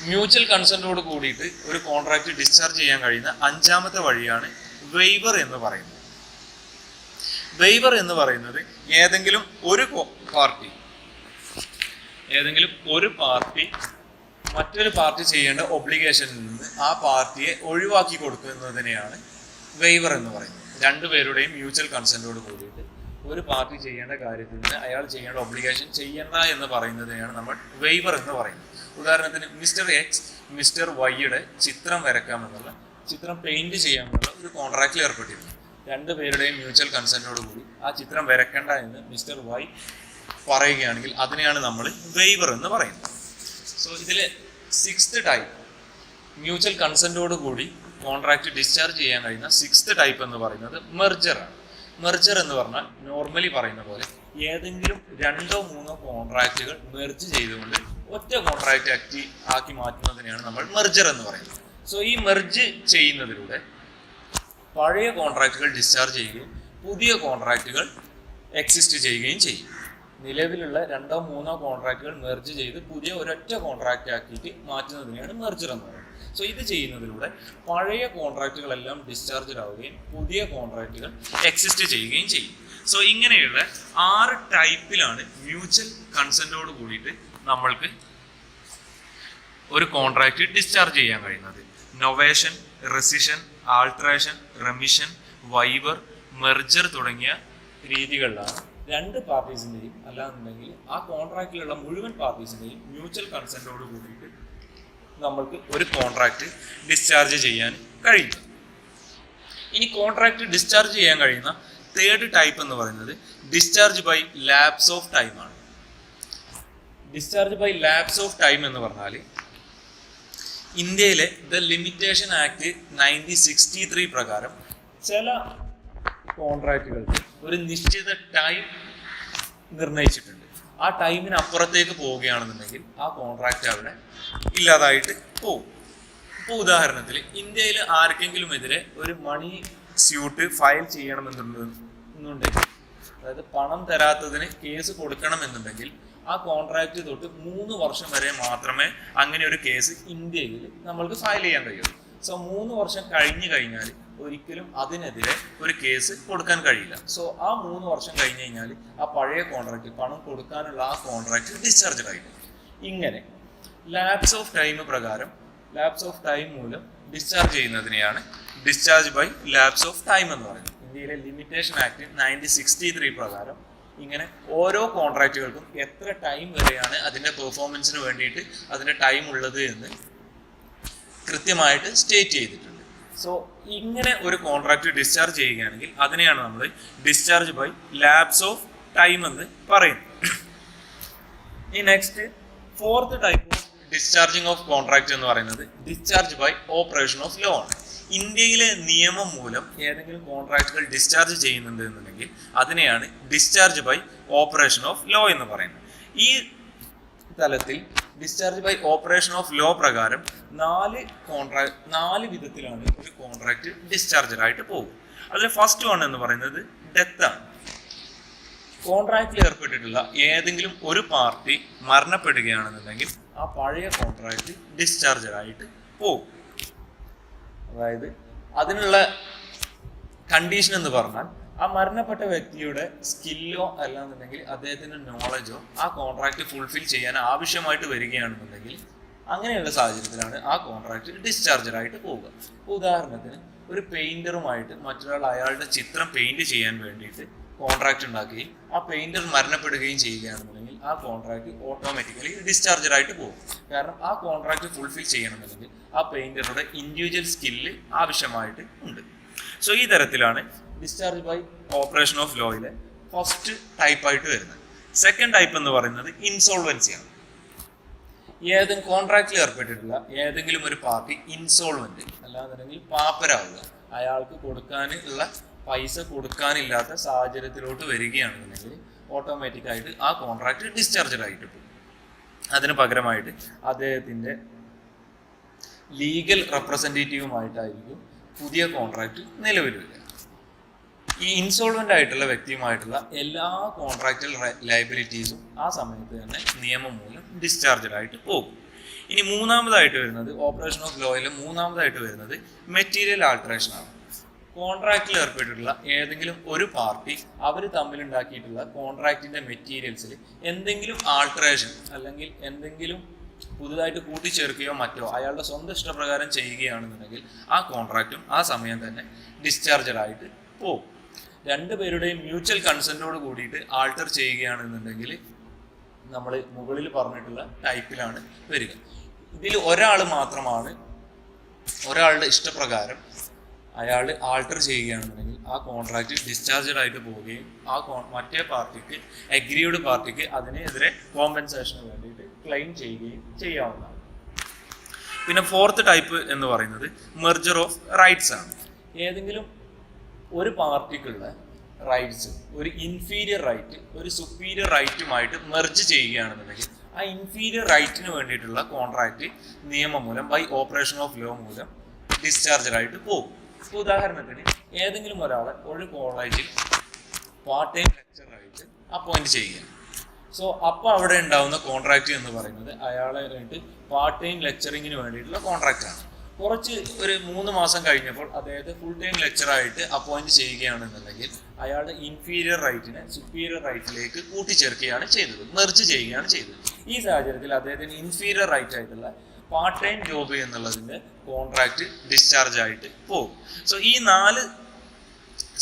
മ്യൂച്വൽ കൺസെന്റോട് കൂടിയിട്ട് ഒരു കോൺട്രാക്ട് ഡിസ്ചാർജ് ചെയ്യാൻ കഴിയുന്ന അഞ്ചാമത്തെ വഴിയാണ് വെയ്വർ എന്ന് പറയുന്നത്. വെയ്വർ എന്ന് പറയുന്നത് ഏതെങ്കിലും ഒരു പാർട്ടി മറ്റൊരു പാർട്ടി ചെയ്യേണ്ട ഒബ്ലിഗേഷനിൽ നിന്ന് ആ പാർട്ടിയെ ഒഴിവാക്കി കൊടുക്കുന്നതിനെയാണ് വെയ്വർ എന്ന് പറയുന്നത്. രണ്ടുപേരുടെയും മ്യൂച്വൽ കൺസെന്റോട് കൂടിയിട്ട് ഒരു പാർട്ടി ചെയ്യേണ്ട കാര്യത്തിൽ നിന്ന് അയാൾ ചെയ്യേണ്ട ഒബ്ലിഗേഷൻ ചെയ്യണ്ട എന്ന് പറയുന്നതിനെയാണ് നമ്മൾ വെയ്വർ എന്ന് പറയുന്നത്. ഉദാഹരണത്തിന് മിസ്റ്റർ എക്സ് മിസ്റ്റർ വൈയുടെ ചിത്രം വരയ്ക്കാമെന്നുള്ള ചിത്രം പെയിന്റ് ചെയ്യാമെന്നുള്ള ഒരു കോൺട്രാക്റ്റിൽ ഏർപ്പെട്ടിരുന്നു. രണ്ടുപേരുടെയും മ്യൂച്വൽ കൺസെന്റോട് കൂടി ആ ചിത്രം വരയ്ക്കണ്ട എന്ന് മിസ്റ്റർ വൈ പറയുകയാണെങ്കിൽ അതിനെയാണ് നമ്മൾ വെയ്വർ എന്ന് പറയുന്നത്. സോ ഇതിലെ 6th ടൈപ്പ് മ്യൂച്വൽ കൺസെന്റോട് കൂടി കോൺട്രാക്ട് ഡിസ്ചാർജ് ചെയ്യാൻ കഴിയുന്ന 6th ടൈപ്പ് എന്ന് പറയുന്നത് മെർജറാണ്. മെർജർ എന്ന് പറഞ്ഞാൽ നോർമലി പറയുന്ന പോലെ ഏതെങ്കിലും 2 or 3 കോൺട്രാക്റ്റുകൾ മെർജ് ചെയ്തുകൊണ്ട് ഒറ്റ കോൺട്രാക്റ്റ് ആക്കി മാറ്റുന്നതിനെയാണ് നമ്മൾ മെർജർ എന്ന് പറയുന്നത്. സോ ഈ മെർജ് ചെയ്യുന്നതിലൂടെ പഴയ കോൺട്രാക്റ്റുകൾ ഡിസ്ചാർജ് ചെയ്യുകയും പുതിയ കോൺട്രാക്റ്റുകൾ എക്സിസ്റ്റ് ചെയ്യുകയും ചെയ്യും. നിലവിലുള്ള 2 or 3 കോൺട്രാക്റ്റുകൾ മെർജ് ചെയ്ത് പുതിയ ഒരൊറ്റ കോൺട്രാക്റ്റ് ആക്കിയിട്ട് മാറ്റുന്നതിനെയാണ് മെർജർ എന്ന് പറയുന്നത്. സോ ഇത് ചെയ്യുന്നതിലൂടെ പഴയ കോൺട്രാക്റ്റുകളെല്ലാം ഡിസ്ചാർജ് ആവുകയും പുതിയ കോൺട്രാക്റ്റുകൾ എക്സിസ്റ്റ് ചെയ്യുകയും ചെയ്യും. സോ ഇങ്ങനെയുള്ള 6 ടൈപ്പിലാണ് മ്യൂച്വൽ കൺസെന്റോട് കൂടിയിട്ട് നമ്മൾക്ക് ഒരു കോൺട്രാക്റ്റ് ഡിസ്ചാർജ് ചെയ്യാൻ കഴിയുന്നത്. Novation, rescission, alteration, remission, waiver, merger തുടങ്ങിയ രീതികളിലാണ് രണ്ട് പാർട്ടീസിൻ്റെയും അല്ലാന്നുണ്ടെങ്കിൽ ആ കോൺട്രാക്റ്റിലുള്ള മുഴുവൻ പാർട്ടീസിൻ്റെയും മ്യൂച്വൽ കൺസെന്റോട് കൂടിയിട്ട് നമ്മൾക്ക് ഒരു കോൺട്രാക്റ്റ് ഡിസ്ചാർജ് ചെയ്യാൻ കഴിയും. ഇനി കോൺട്രാക്റ്റ് ഡിസ്ചാർജ് ചെയ്യാൻ കഴിയുന്ന 3rd ടൈപ്പ് എന്ന് പറയുന്നത് discharge by lapse of time ആണ്. Discharge by lapse of time എന്ന് പറഞ്ഞാൽ ഇന്ത്യയിലെ ദ ലിമിറ്റേഷൻ ആക്ട് 1963 പ്രകാരം ചില കോൺട്രാക്റ്റുകൾക്ക് ഒരു നിശ്ചിത ടൈം നിർണയിച്ചിട്ടുണ്ട്. ആ ടൈമിന് അപ്പുറത്തേക്ക് പോവുകയാണെന്നുണ്ടെങ്കിൽ ആ കോൺട്രാക്റ്റ് അവിടെ ഇല്ലാതായിട്ട് പോകും. ഇപ്പോൾ ഉദാഹരണത്തിൽ ഇന്ത്യയിൽ ആർക്കെങ്കിലും എതിരെ ഒരു മണി സ്യൂട്ട് ഫയൽ ചെയ്യണമെന്നുണ്ടെങ്കിൽ, അതായത് പണം തരാത്തതിന് കേസ് കൊടുക്കണമെന്നുണ്ടെങ്കിൽ ആ കോൺട്രാക്റ്റ് തൊട്ട് 3 വർഷം വരെ മാത്രമേ അങ്ങനെ ഒരു കേസ് ഇന്ത്യയിൽ നമ്മൾക്ക് ഫയൽ ചെയ്യാൻ കഴിയുള്ളൂ. സോ 3 വർഷം കഴിഞ്ഞു കഴിഞ്ഞാൽ ഒരിക്കലും അതിനെതിരെ ഒരു കേസ് കൊടുക്കാൻ കഴിയില്ല. സോ ആ 3 വർഷം കഴിഞ്ഞ് കഴിഞ്ഞാൽ ആ പഴയ കോൺട്രാക്റ്റ് പണം കൊടുക്കാനുള്ള ആ കോൺട്രാക്റ്റ് ഡിസ്ചാർജ് കഴിയും. ഇങ്ങനെ ലാപ്സ് ഓഫ് ടൈം പ്രകാരം ലാപ്സ് ഓഫ് ടൈം മൂലം ഡിസ്ചാർജ് ചെയ്യുന്നതിനെയാണ് discharge by lapse of time എന്ന് പറയുന്നത്. ഇന്ത്യയിലെ ലിമിറ്റേഷൻ ആക്ട് 1963 പ്രകാരം ഇങ്ങനെ ഓരോ കോൺട്രാക്റ്റുകൾക്കും എത്ര ടൈം വരെയാണ് അതിൻ്റെ പെർഫോമൻസിന് വേണ്ടിയിട്ട് അതിൻ്റെ ടൈം ഉള്ളത് എന്ന് കൃത്യമായിട്ട് സ്റ്റേറ്റ് ചെയ്തിട്ടുണ്ട്. സോ ഇങ്ങനെ ഒരു കോൺട്രാക്റ്റ് ഡിസ്ചാർജ് ചെയ്യുകയാണെങ്കിൽ അതിനെയാണ് നമ്മൾ discharge by lapse of time എന്ന് പറയുന്നത്. ഈ next 4th type of discharging of contract എന്ന് പറയുന്നത് discharge by operation of law ആണ്. ഇന്ത്യയിലെ നിയമം മൂലം ഏതെങ്കിലും കോൺട്രാക്റ്റുകൾ ഡിസ്ചാർജ് ചെയ്യുന്നുണ്ട് എന്നുണ്ടെങ്കിൽ അതിനെയാണ് discharge by operation of law എന്ന് പറയുന്നത്. ഈ തലത്തിൽ discharge by operation of law പ്രകാരം 4 വിധത്തിലാണ് ഒരു കോൺട്രാക്റ്റ് ഡിസ്ചാർജ് ആയിട്ട് പോകും. അതിൽ ഫസ്റ്റ് വൺ എന്ന് പറയുന്നത് ഡെത്ത് ആണ്. കോൺട്രാക്റ്റിൽ ഏർപ്പെട്ടിട്ടുള്ള ഏതെങ്കിലും ഒരു പാർട്ടി മരണപ്പെടുകയാണെന്നുണ്ടെങ്കിൽ ആ പഴയ കോൺട്രാക്റ്റ് ഡിസ്ചാർജ് ആയിട്ട് പോകും. അതായത് അതിനുള്ള കണ്ടീഷൻ എന്ന് പറഞ്ഞാൽ ആ മരണപ്പെട്ട വ്യക്തിയുടെ സ്കില്ലോ അല്ലാന്നുണ്ടെങ്കിൽ അദ്ദേഹത്തിന്റെ നോളജോ ആ കോൺട്രാക്ട് ഫുൾഫിൽ ചെയ്യാൻ ആവശ്യമായിട്ട് വരികയാണെന്നുണ്ടെങ്കിൽ അങ്ങനെയുള്ള സാഹചര്യത്തിലാണ് ആ കോൺട്രാക്ട് ഡിസ്ചാർജറായിട്ട് പോവുക. ഉദാഹരണത്തിന് ഒരു പെയിന്ററുമായിട്ട് മറ്റൊരാൾ അയാളുടെ ചിത്രം പെയിന്റ് ചെയ്യാൻ വേണ്ടിയിട്ട് കോൺട്രാക്ട് ഉണ്ടാക്കുകയും ആ പെയിന്റർ മരണപ്പെടുകയും ചെയ്യുകയാണെന്നുണ്ടെങ്കിൽ ആ കോൺട്രാക്ട് ഓട്ടോമാറ്റിക്കലി ഡിസ്ചാർജറായിട്ട് പോകും. കാരണം ആ കോൺട്രാക്ട് ഫുൾഫിൽ ചെയ്യണമെന്നുണ്ടെങ്കിൽ ആ പെയിന്ററുടെ ഇൻഡിവിജ്വൽ സ്കില്ല് ആവശ്യമായിട്ട് ഉണ്ട്. സോ ഈ തരത്തിലാണ് ഡിസ്ചാർജ് ബൈ ഓപ്പറേഷൻ ഓഫ് ലോയിലെ ഫസ്റ്റ് ടൈപ്പായിട്ട് വരുന്നത്. സെക്കൻഡ് ടൈപ്പ് എന്ന് പറയുന്നത് ഇൻസോൾവൻസിയാണ്. ഏതെങ്കിലും കോൺട്രാക്റ്റിൽ ഏർപ്പെട്ടിട്ടുള്ള ഏതെങ്കിലും ഒരു പാർട്ടി ഇൻസോൾവെന്റ് അല്ലാന്നുണ്ടെങ്കിൽ പാപ്പരാവുക, അയാൾക്ക് കൊടുക്കാനുള്ള പൈസ കൊടുക്കാനില്ലാത്ത സാഹചര്യത്തിലോട്ട് വരികയാണെന്നുണ്ടെങ്കിൽ ഓട്ടോമാറ്റിക്കായിട്ട് ആ കോൺട്രാക്ട് ഡിസ്ചാർജഡ് പോകും. അതിന് പകരമായിട്ട് അദ്ദേഹത്തിന്റെ ലീഗൽ റെപ്രസെൻറ്റേറ്റീവുമായിട്ടായിരിക്കും പുതിയ കോൺട്രാക്ട് നിലവിൽ വരിക. ഈ ഇൻസോൾവെന്റ് ആയിട്ടുള്ള വ്യക്തിയുമായിട്ടുള്ള എല്ലാ കോൺട്രാക്റ്റൽ ലയബിലിറ്റീസും ആ സമയത്ത് തന്നെ നിയമം മൂലം ഡിസ്ചാർജഡ് ആയിട്ട് പോകും. ഇനി മൂന്നാമതായിട്ട് വരുന്നത് ഓപ്പറേഷൻ ഓഫ് ലോയിൽ മൂന്നാമതായിട്ട് വരുന്നത് മെറ്റീരിയൽ ആൾട്ടറേഷൻ ആണ്. കോൺട്രാക്റ്റിൽ ഏർപ്പെട്ടിട്ടുള്ള ഏതെങ്കിലും ഒരു പാർട്ടി അവർ തമ്മിലുണ്ടാക്കിയിട്ടുള്ള കോൺട്രാക്റ്റിന്റെ മെറ്റീരിയൽസിൽ എന്തെങ്കിലും ആൾട്ടറേഷൻ അല്ലെങ്കിൽ എന്തെങ്കിലും പുതുതായിട്ട് കൂട്ടിച്ചേർക്കുകയോ മറ്റോ അയാളുടെ സ്വന്തം ഇഷ്ടപ്രകാരം ചെയ്യുകയാണെന്നുണ്ടെങ്കിൽ ആ കോൺട്രാക്റ്റും ആ സമയം തന്നെ ഡിസ്ചാർജഡ് ആയിട്ട് പോകും. രണ്ടുപേരുടെയും മ്യൂച്വൽ കൺസെന്റോട് കൂടിയിട്ട് ആൾട്ടർ ചെയ്യുകയാണെന്നുണ്ടെങ്കിൽ നമ്മൾ മുകളിൽ പറഞ്ഞിട്ടുള്ള ടൈപ്പിലാണ് വരിക. ഇതിൽ ഒരാൾ മാത്രമാണ് ഒരാളുടെ ഇഷ്ടപ്രകാരം അയാൾ ആൾട്ടർ ചെയ്യുകയാണെന്നുണ്ടെങ്കിൽ ആ കോൺട്രാക്റ്റ് ഡിസ്ചാർജഡ് ആയിട്ട് പോവുകയും ആ മറ്റേ പാർട്ടിക്ക് അഗ്രീഡ് പാർട്ടിക്ക് അതിനെതിരെ കോമ്പൻസേഷന് വേണ്ടിയിട്ട് ക്ലെയിം ചെയ്യുകയും ചെയ്യാവുന്നതാണ്. പിന്നെ ഫോർത്ത് ടൈപ്പ് എന്ന് പറയുന്നത് മെർജർ ഓഫ് റൈറ്റ്സ് ആണ്. ഏതെങ്കിലും ഒരു പാർട്ടിക്കുള്ള റൈറ്റ്സ് ഒരു ഇൻഫീരിയർ റൈറ്റ് ഒരു സുപ്പീരിയർ റൈറ്റുമായിട്ട് മെർജ് ചെയ്യുകയാണെന്നുണ്ടെങ്കിൽ ആ ഇൻഫീരിയർ റൈറ്റിന് വേണ്ടിയിട്ടുള്ള കോൺട്രാക്റ്റ് നിയമം മൂലം ബൈ ഓപ്പറേഷൻ ഓഫ് ലോ മൂലം ഡിസ്ചാർജഡ് ആയിട്ട് പോകും. ഉദാഹരണത്തിന് ഏതെങ്കിലും ഒരാളെ ഒരു കോളേജിൽ പാർട്ട് ടൈം ലെക്ചറായിട്ട് അപ്പോയിന്റ് ചെയ്യുക. സോ അപ്പോൾ അവിടെ ഉണ്ടാവുന്ന കോൺട്രാക്റ്റ് എന്ന് പറയുന്നത് അയാളെ പാർട്ട് ടൈം ലെക്ചറിങ്ങിന് വേണ്ടിയിട്ടുള്ള കോൺട്രാക്റ്റ് ആണ്. കുറച്ച് ഒരു 3 മാസം കഴിഞ്ഞപ്പോൾ അദ്ദേഹത്തെ ഫുൾ ടൈം ലെക്ചറായിട്ട് അപ്പോയിന്റ് ചെയ്യുകയാണെന്നുണ്ടെങ്കിൽ അയാളുടെ ഇൻഫീരിയർ റൈറ്റിനെ സുപ്പീരിയർ റൈറ്റിലേക്ക് കൂട്ടിച്ചേർക്കുകയാണ് ചെയ്തത്, മെർജ് ചെയ്യുകയാണ് ചെയ്തത്. ഈ സാഹചര്യത്തിൽ അദ്ദേഹത്തിന് ഇൻഫീരിയർ റൈറ്റ് ആയിട്ടുള്ള പാർട്ട് ടൈം ജോബ് എന്നുള്ളതിന്റെ കോൺട്രാക്റ്റ് ഡിസ്ചാർജ് ആയിട്ട് പോകും. സോ ഈ 4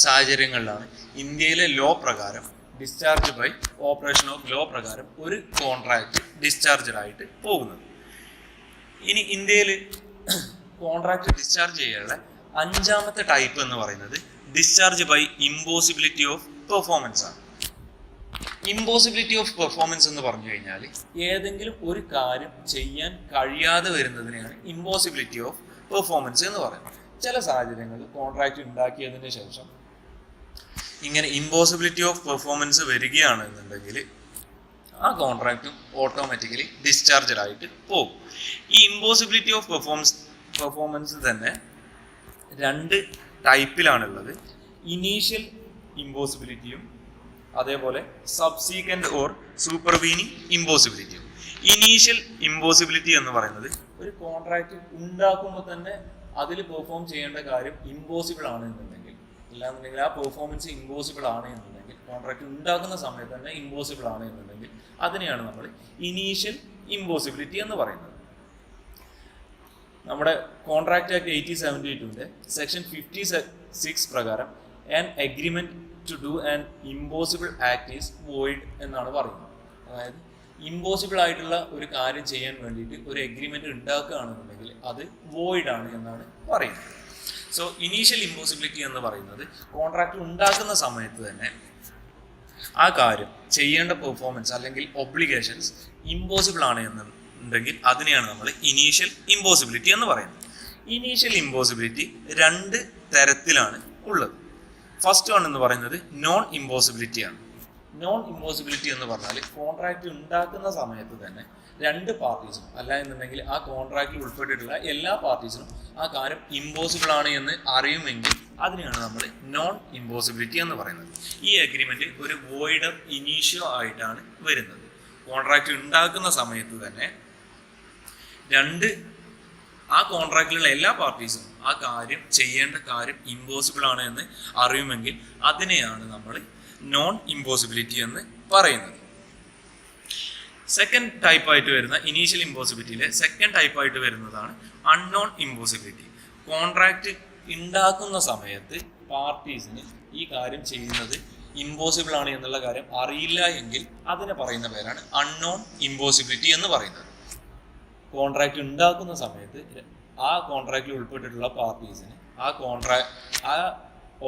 സാഹചര്യങ്ങളിലാണ് ഇന്ത്യയിലെ ലോ പ്രകാരം discharge by operation of law പ്രകാരം ഒരു കോൺട്രാക്റ്റ് ഡിസ്ചാർജഡ് ആയിട്ട് പോകുന്നത്. ഇനി ഇന്ത്യയിൽ കോൺട്രാക്ട് ഡിസ്ചാർജ് ചെയ്യാനുള്ള 5ാമത്തെ ടൈപ്പ് എന്ന് പറയുന്നത് discharge by impossibility of performance ആണ്. ഇമ്പോസിബിലിറ്റി ഓഫ് പെർഫോമൻസ് എന്ന് പറഞ്ഞു കഴിഞ്ഞാൽ ഏതെങ്കിലും ഒരു കാര്യം ചെയ്യാൻ കഴിയാതെ വരുന്നതിനെയാണ് ഇമ്പോസിബിലിറ്റി ഓഫ് പെർഫോമൻസ് എന്ന് പറയുന്നത്. ചില സാഹചര്യങ്ങളിൽ കോൺട്രാക്ട് ഉണ്ടാക്കിയതിന് ശേഷം ഇങ്ങനെ ഇമ്പോസിബിലിറ്റി ഓഫ് പെർഫോമൻസ് വരികയാണെന്നുണ്ടെങ്കിൽ ആ കോൺട്രാക്റ്റും ഓട്ടോമാറ്റിക്കലി ഡിസ്ചാർജഡ് ആയിട്ട് പോകും. ഈ ഇമ്പോസിബിലിറ്റി ഓഫ് പെർഫോമൻസ് തന്നെ 2 ടൈപ്പിലാണുള്ളത്. ഇനീഷ്യൽ ഇമ്പോസിബിലിറ്റിയും അതേപോലെ സബ്സീക്വന്റ് ഓർ സൂപ്പർവീനിങ് ഇമ്പോസിബിലിറ്റിയും. ഇനീഷ്യൽ ഇമ്പോസിബിലിറ്റി എന്ന് പറയുന്നത് ഒരു കോൺട്രാക്റ്റ് ഉണ്ടാക്കുമ്പോൾ തന്നെ അതിൽ പെർഫോം ചെയ്യേണ്ട കാര്യം ഇമ്പോസിബിൾ ആണ് എന്നുണ്ടെങ്കിൽ, അല്ലാന്നുണ്ടെങ്കിൽ ആ പെർഫോമൻസ് ഇമ്പോസിബിൾ ആണ് എന്നുണ്ടെങ്കിൽ, കോൺട്രാക്റ്റ് ഉണ്ടാക്കുന്ന സമയത്ത് തന്നെ ഇമ്പോസിബിൾ ആണ് എന്നുണ്ടെങ്കിൽ അതിനെയാണ് നമ്മൾ ഇനീഷ്യൽ ഇമ്പോസിബിലിറ്റി എന്ന് പറയുന്നത്. നമ്മുടെ കോൺട്രാക്ട് ആക്ട് 1872 സെക്ഷൻ 56 പ്രകാരം an agreement to do an impossible act is void എന്നാണ് പറയുന്നത്. അതായത് ഇമ്പോസിബിൾ ആയിട്ടുള്ള ഒരു കാര്യം ചെയ്യാൻ വേണ്ടിയിട്ട് ഒരു എഗ്രിമെന്റ് ഉണ്ടാക്കുകയാണെന്നുണ്ടെങ്കിൽ അത് വോയിഡ് ആണ് എന്നാണ് പറയുന്നത്. സോ ഇനീഷ്യൽ ഇമ്പോസിബിലിറ്റി എന്ന് പറയുന്നത് കോൺട്രാക്ട് ഉണ്ടാക്കുന്ന സമയത്ത് തന്നെ ആ കാര്യം ചെയ്യേണ്ട പെർഫോമൻസ് അല്ലെങ്കിൽ ഒബ്ലിഗേഷൻസ് ഇമ്പോസിബിൾ ആണ് എന്നുണ്ടെങ്കിൽ അതിനെയാണ് നമ്മൾ ഇനീഷ്യൽ ഇമ്പോസിബിലിറ്റി എന്ന് പറയുന്നത്. ഇനീഷ്യൽ ഇമ്പോസിബിലിറ്റി 2 തരത്തിലാണ് ഉള്ളത്. ഫസ്റ്റ് വൺ എന്ന് പറയുന്നത് നോൺ ഇമ്പോസിബിലിറ്റി ആണ്. നോൺ ഇമ്പോസിബിലിറ്റി എന്ന് പറഞ്ഞാൽ കോൺട്രാക്ട് ഉണ്ടാക്കുന്ന സമയത്ത് തന്നെ 2 പാർട്ടീസും അല്ല എന്നുണ്ടെങ്കിൽ ആ കോൺട്രാക്റ്റിൽ ഉൾപ്പെട്ടിട്ടുള്ള എല്ലാ പാർട്ടീസിനും ആ കാര്യം ഇമ്പോസിബിൾ ആണ് എന്ന് അറിയുമെങ്കിൽ അതിനെയാണ് നമ്മൾ നോൺ ഇമ്പോസിബിലിറ്റി എന്ന് പറയുന്നത്. ഈ അഗ്രിമെന്റ് ഒരു വോയിഡർ ഇനീഷ്യോ ആയിട്ടാണ് വരുന്നത്. കോൺട്രാക്ട് ഉണ്ടാക്കുന്ന സമയത്ത് തന്നെ 2 ആ കോൺട്രാക്റ്റിലുള്ള എല്ലാ പാർട്ടീസും ആ കാര്യം ചെയ്യേണ്ട കാര്യം ഇമ്പോസിബിൾ ആണ് എന്ന് അറിയുമെങ്കിൽ അതിനെയാണ് നമ്മൾ നോൺ ഇമ്പോസിബിലിറ്റി എന്ന് പറയുന്നത്. സെക്കൻഡ് ടൈപ്പായിട്ട് വരുന്ന ഇനീഷ്യൽ ഇമ്പോസിബിലിറ്റിയിലെ സെക്കൻഡ് ടൈപ്പായിട്ട് വരുന്നതാണ് അൺനോൺ ഇമ്പോസിബിലിറ്റി. കോൺട്രാക്റ്റ് ഉണ്ടാക്കുന്ന സമയത്ത് പാർട്ടീസിന് ഈ കാര്യം ചെയ്യുന്നത് ഇമ്പോസിബിൾ ആണ് എന്നുള്ള കാര്യം അറിയില്ല എങ്കിൽ അതിനെ പറയുന്ന പേരാണ് അൺനോൺ ഇമ്പോസിബിലിറ്റി എന്ന് പറയുന്നത്. കോൺട്രാക്റ്റ് ഉണ്ടാക്കുന്ന സമയത്ത് ആ കോൺട്രാക്റ്റിൽ ഉൾപ്പെട്ടിട്ടുള്ള പാർട്ടീസിന് ആ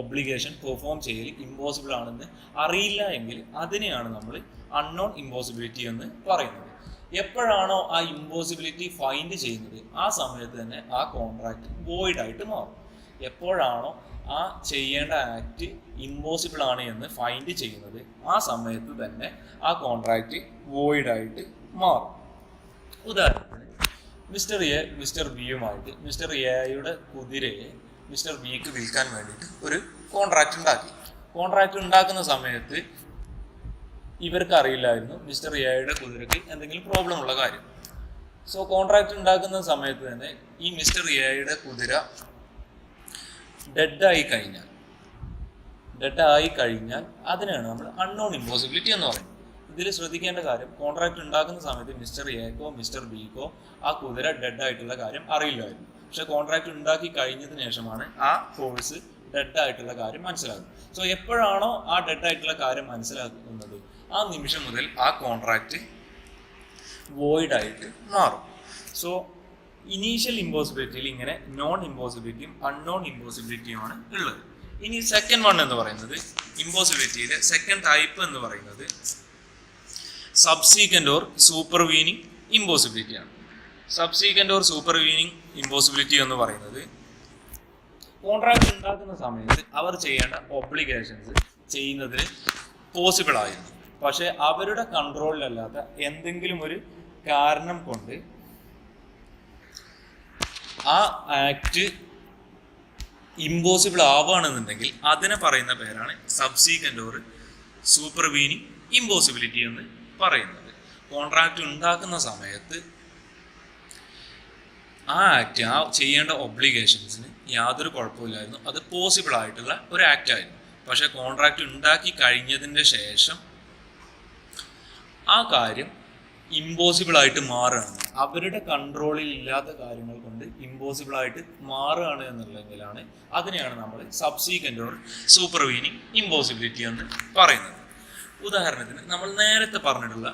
ഒബ്ലിഗേഷൻ പെർഫോം ചെയ്യൽ ഇമ്പോസിബിൾ ആണെന്ന് അറിയില്ല എങ്കിൽ അതിനെയാണ് നമ്മൾ അൺനോൺ ഇമ്പോസിബിലിറ്റി എന്ന് പറയുന്നത്. എപ്പോഴാണോ ആ ഇമ്പോസിബിലിറ്റി ഫൈൻഡ് ചെയ്യുന്നത് ആ സമയത്ത് തന്നെ ആ കോൺട്രാക്റ്റ് വോയിഡ് ആയിട്ട് മാറും. എപ്പോഴാണോ ആ ചെയ്യേണ്ട ആക്ട് ഇമ്പോസിബിൾ ആണ് എന്ന് ഫൈൻഡ് ചെയ്യുന്നത് ആ സമയത്ത് തന്നെ ആ കോൺട്രാക്റ്റ് വോയിഡ് ആയിട്ട് മാറും. ഉദാഹരണത്തിന് മിസ്റ്റർ എ മിസ്റ്റർ ബിയുമായിട്ട് മിസ്റ്റർ എയുടെ കുതിരയെ മിസ്റ്റർ ബിക്ക് വിൽക്കാൻ വേണ്ടിയിട്ട് ഒരു കോൺട്രാക്റ്റ് ഉണ്ടാക്കി. കോൺട്രാക്റ്റ് ഉണ്ടാക്കുന്ന സമയത്ത് ഇവർക്ക് അറിയില്ലായിരുന്നു മിസ്റ്റർ എയുടെ കുതിരയ്ക്ക് എന്തെങ്കിലും പ്രോബ്ലം ഉള്ള കാര്യം. സോ കോൺട്രാക്റ്റ് ഉണ്ടാക്കുന്ന സമയത്ത് തന്നെ ഈ മിസ്റ്റർ എയുടെ കുതിര ഡെഡായി കഴിഞ്ഞാൽ അതിനാണ് നമ്മൾ അൺനോൺ ഇമ്പോസിബിലിറ്റി എന്ന് പറയുന്നത്. ഇതിൽ ശ്രദ്ധിക്കേണ്ട കാര്യം, കോൺട്രാക്റ്റ് ഉണ്ടാക്കുന്ന സമയത്ത് മിസ്റ്റർ എക്കോ മിസ്റ്റർ ബിക്കോ ആ കുതിര ഡെഡായിട്ടുള്ള കാര്യം അറിയില്ലായിരുന്നു. പക്ഷെ കോൺട്രാക്റ്റ് ഉണ്ടാക്കി കഴിഞ്ഞതിന് ശേഷമാണ് ആ ഹോഴ്സ് ഡെഡായിട്ടുള്ള കാര്യം മനസ്സിലാക്കുന്നത്. സോ എപ്പോഴാണോ ആ ഡെഡായിട്ടുള്ള കാര്യം മനസ്സിലാക്കുന്നത് ആ നിമിഷം മുതൽ ആ കോൺട്രാക്റ്റ് വോയിഡ് ആയിട്ട് മാറും. സോ ഇനീഷ്യൽ ഇമ്പോസിബിലിറ്റിയിൽ ഇങ്ങനെ നോൺ ഇമ്പോസിബിലിറ്റിയും അൺനോൺ ഇമ്പോസിബിലിറ്റിയുമാണ് ഉള്ളത്. ഇനി സെക്കൻഡ് വൺ എന്ന് പറയുന്നത് ഇമ്പോസിബിലിറ്റിയിലെ സെക്കൻഡ് ടൈപ്പ് എന്ന് പറയുന്നത് സബ്സീക്വന്റ് ഓർ സൂപ്പർവീനിങ് ഇമ്പോസിബിലിറ്റിയാണ്. സബ്സീക്വന്റ് ഓർ സൂപ്പർവീനിങ് ഇമ്പോസിബിലിറ്റി എന്ന് പറയുന്നത് കോൺട്രാക്ട് ഉണ്ടാക്കുന്ന സമയത്ത് അവർ ചെയ്യേണ്ട ഒബ്ലിഗേഷൻസ് ചെയ്യുന്നതിന് പോസിബിൾ ആയിരുന്നു. പക്ഷെ അവരുടെ കൺട്രോളിലല്ലാത്ത എന്തെങ്കിലും ഒരു കാരണം കൊണ്ട് ആ ആക്ട് ഇമ്പോസിബിൾ ആവുകയാണെന്നുണ്ടെങ്കിൽ അതിനെ പറയുന്ന പേരാണ് സബ്സീക്വന്റ് ഓർ സൂപ്പർവീനിങ് ഇമ്പോസിബിലിറ്റി എന്ന് പറയുന്നത്. കോൺട്രാക്റ്റ് ഉണ്ടാക്കുന്ന സമയത്ത് ആ ആക്ട് ആ ചെയ്യേണ്ട ഒബ്ലിഗേഷൻസിന് യാതൊരു കുഴപ്പമില്ലായിരുന്നു, അത് പോസിബിൾ ആയിട്ടുള്ള ഒരു ആക്ട് ആയിരുന്നു. പക്ഷെ കോൺട്രാക്റ്റ് ഉണ്ടാക്കി കഴിഞ്ഞതിൻ്റെ ശേഷം ആ കാര്യം ഇമ്പോസിബിൾ ആയിട്ട് മാറുകയാണ്, അവരുടെ കൺട്രോളിൽ ഇല്ലാത്ത കാര്യങ്ങൾ കൊണ്ട് ഇമ്പോസിബിൾ ആയിട്ട് മാറുകയാണ് എന്നുള്ളതെങ്കിലാണ് അതിനെയാണ് നമ്മൾ സബ്സീക്വന്റ് ഓർ സൂപ്പർവീനിങ് ഇമ്പോസിബിലിറ്റി എന്ന് പറയുന്നത്. ഉദാഹരണത്തിന് നമ്മൾ നേരത്തെ പറഞ്ഞിട്ടുള്ള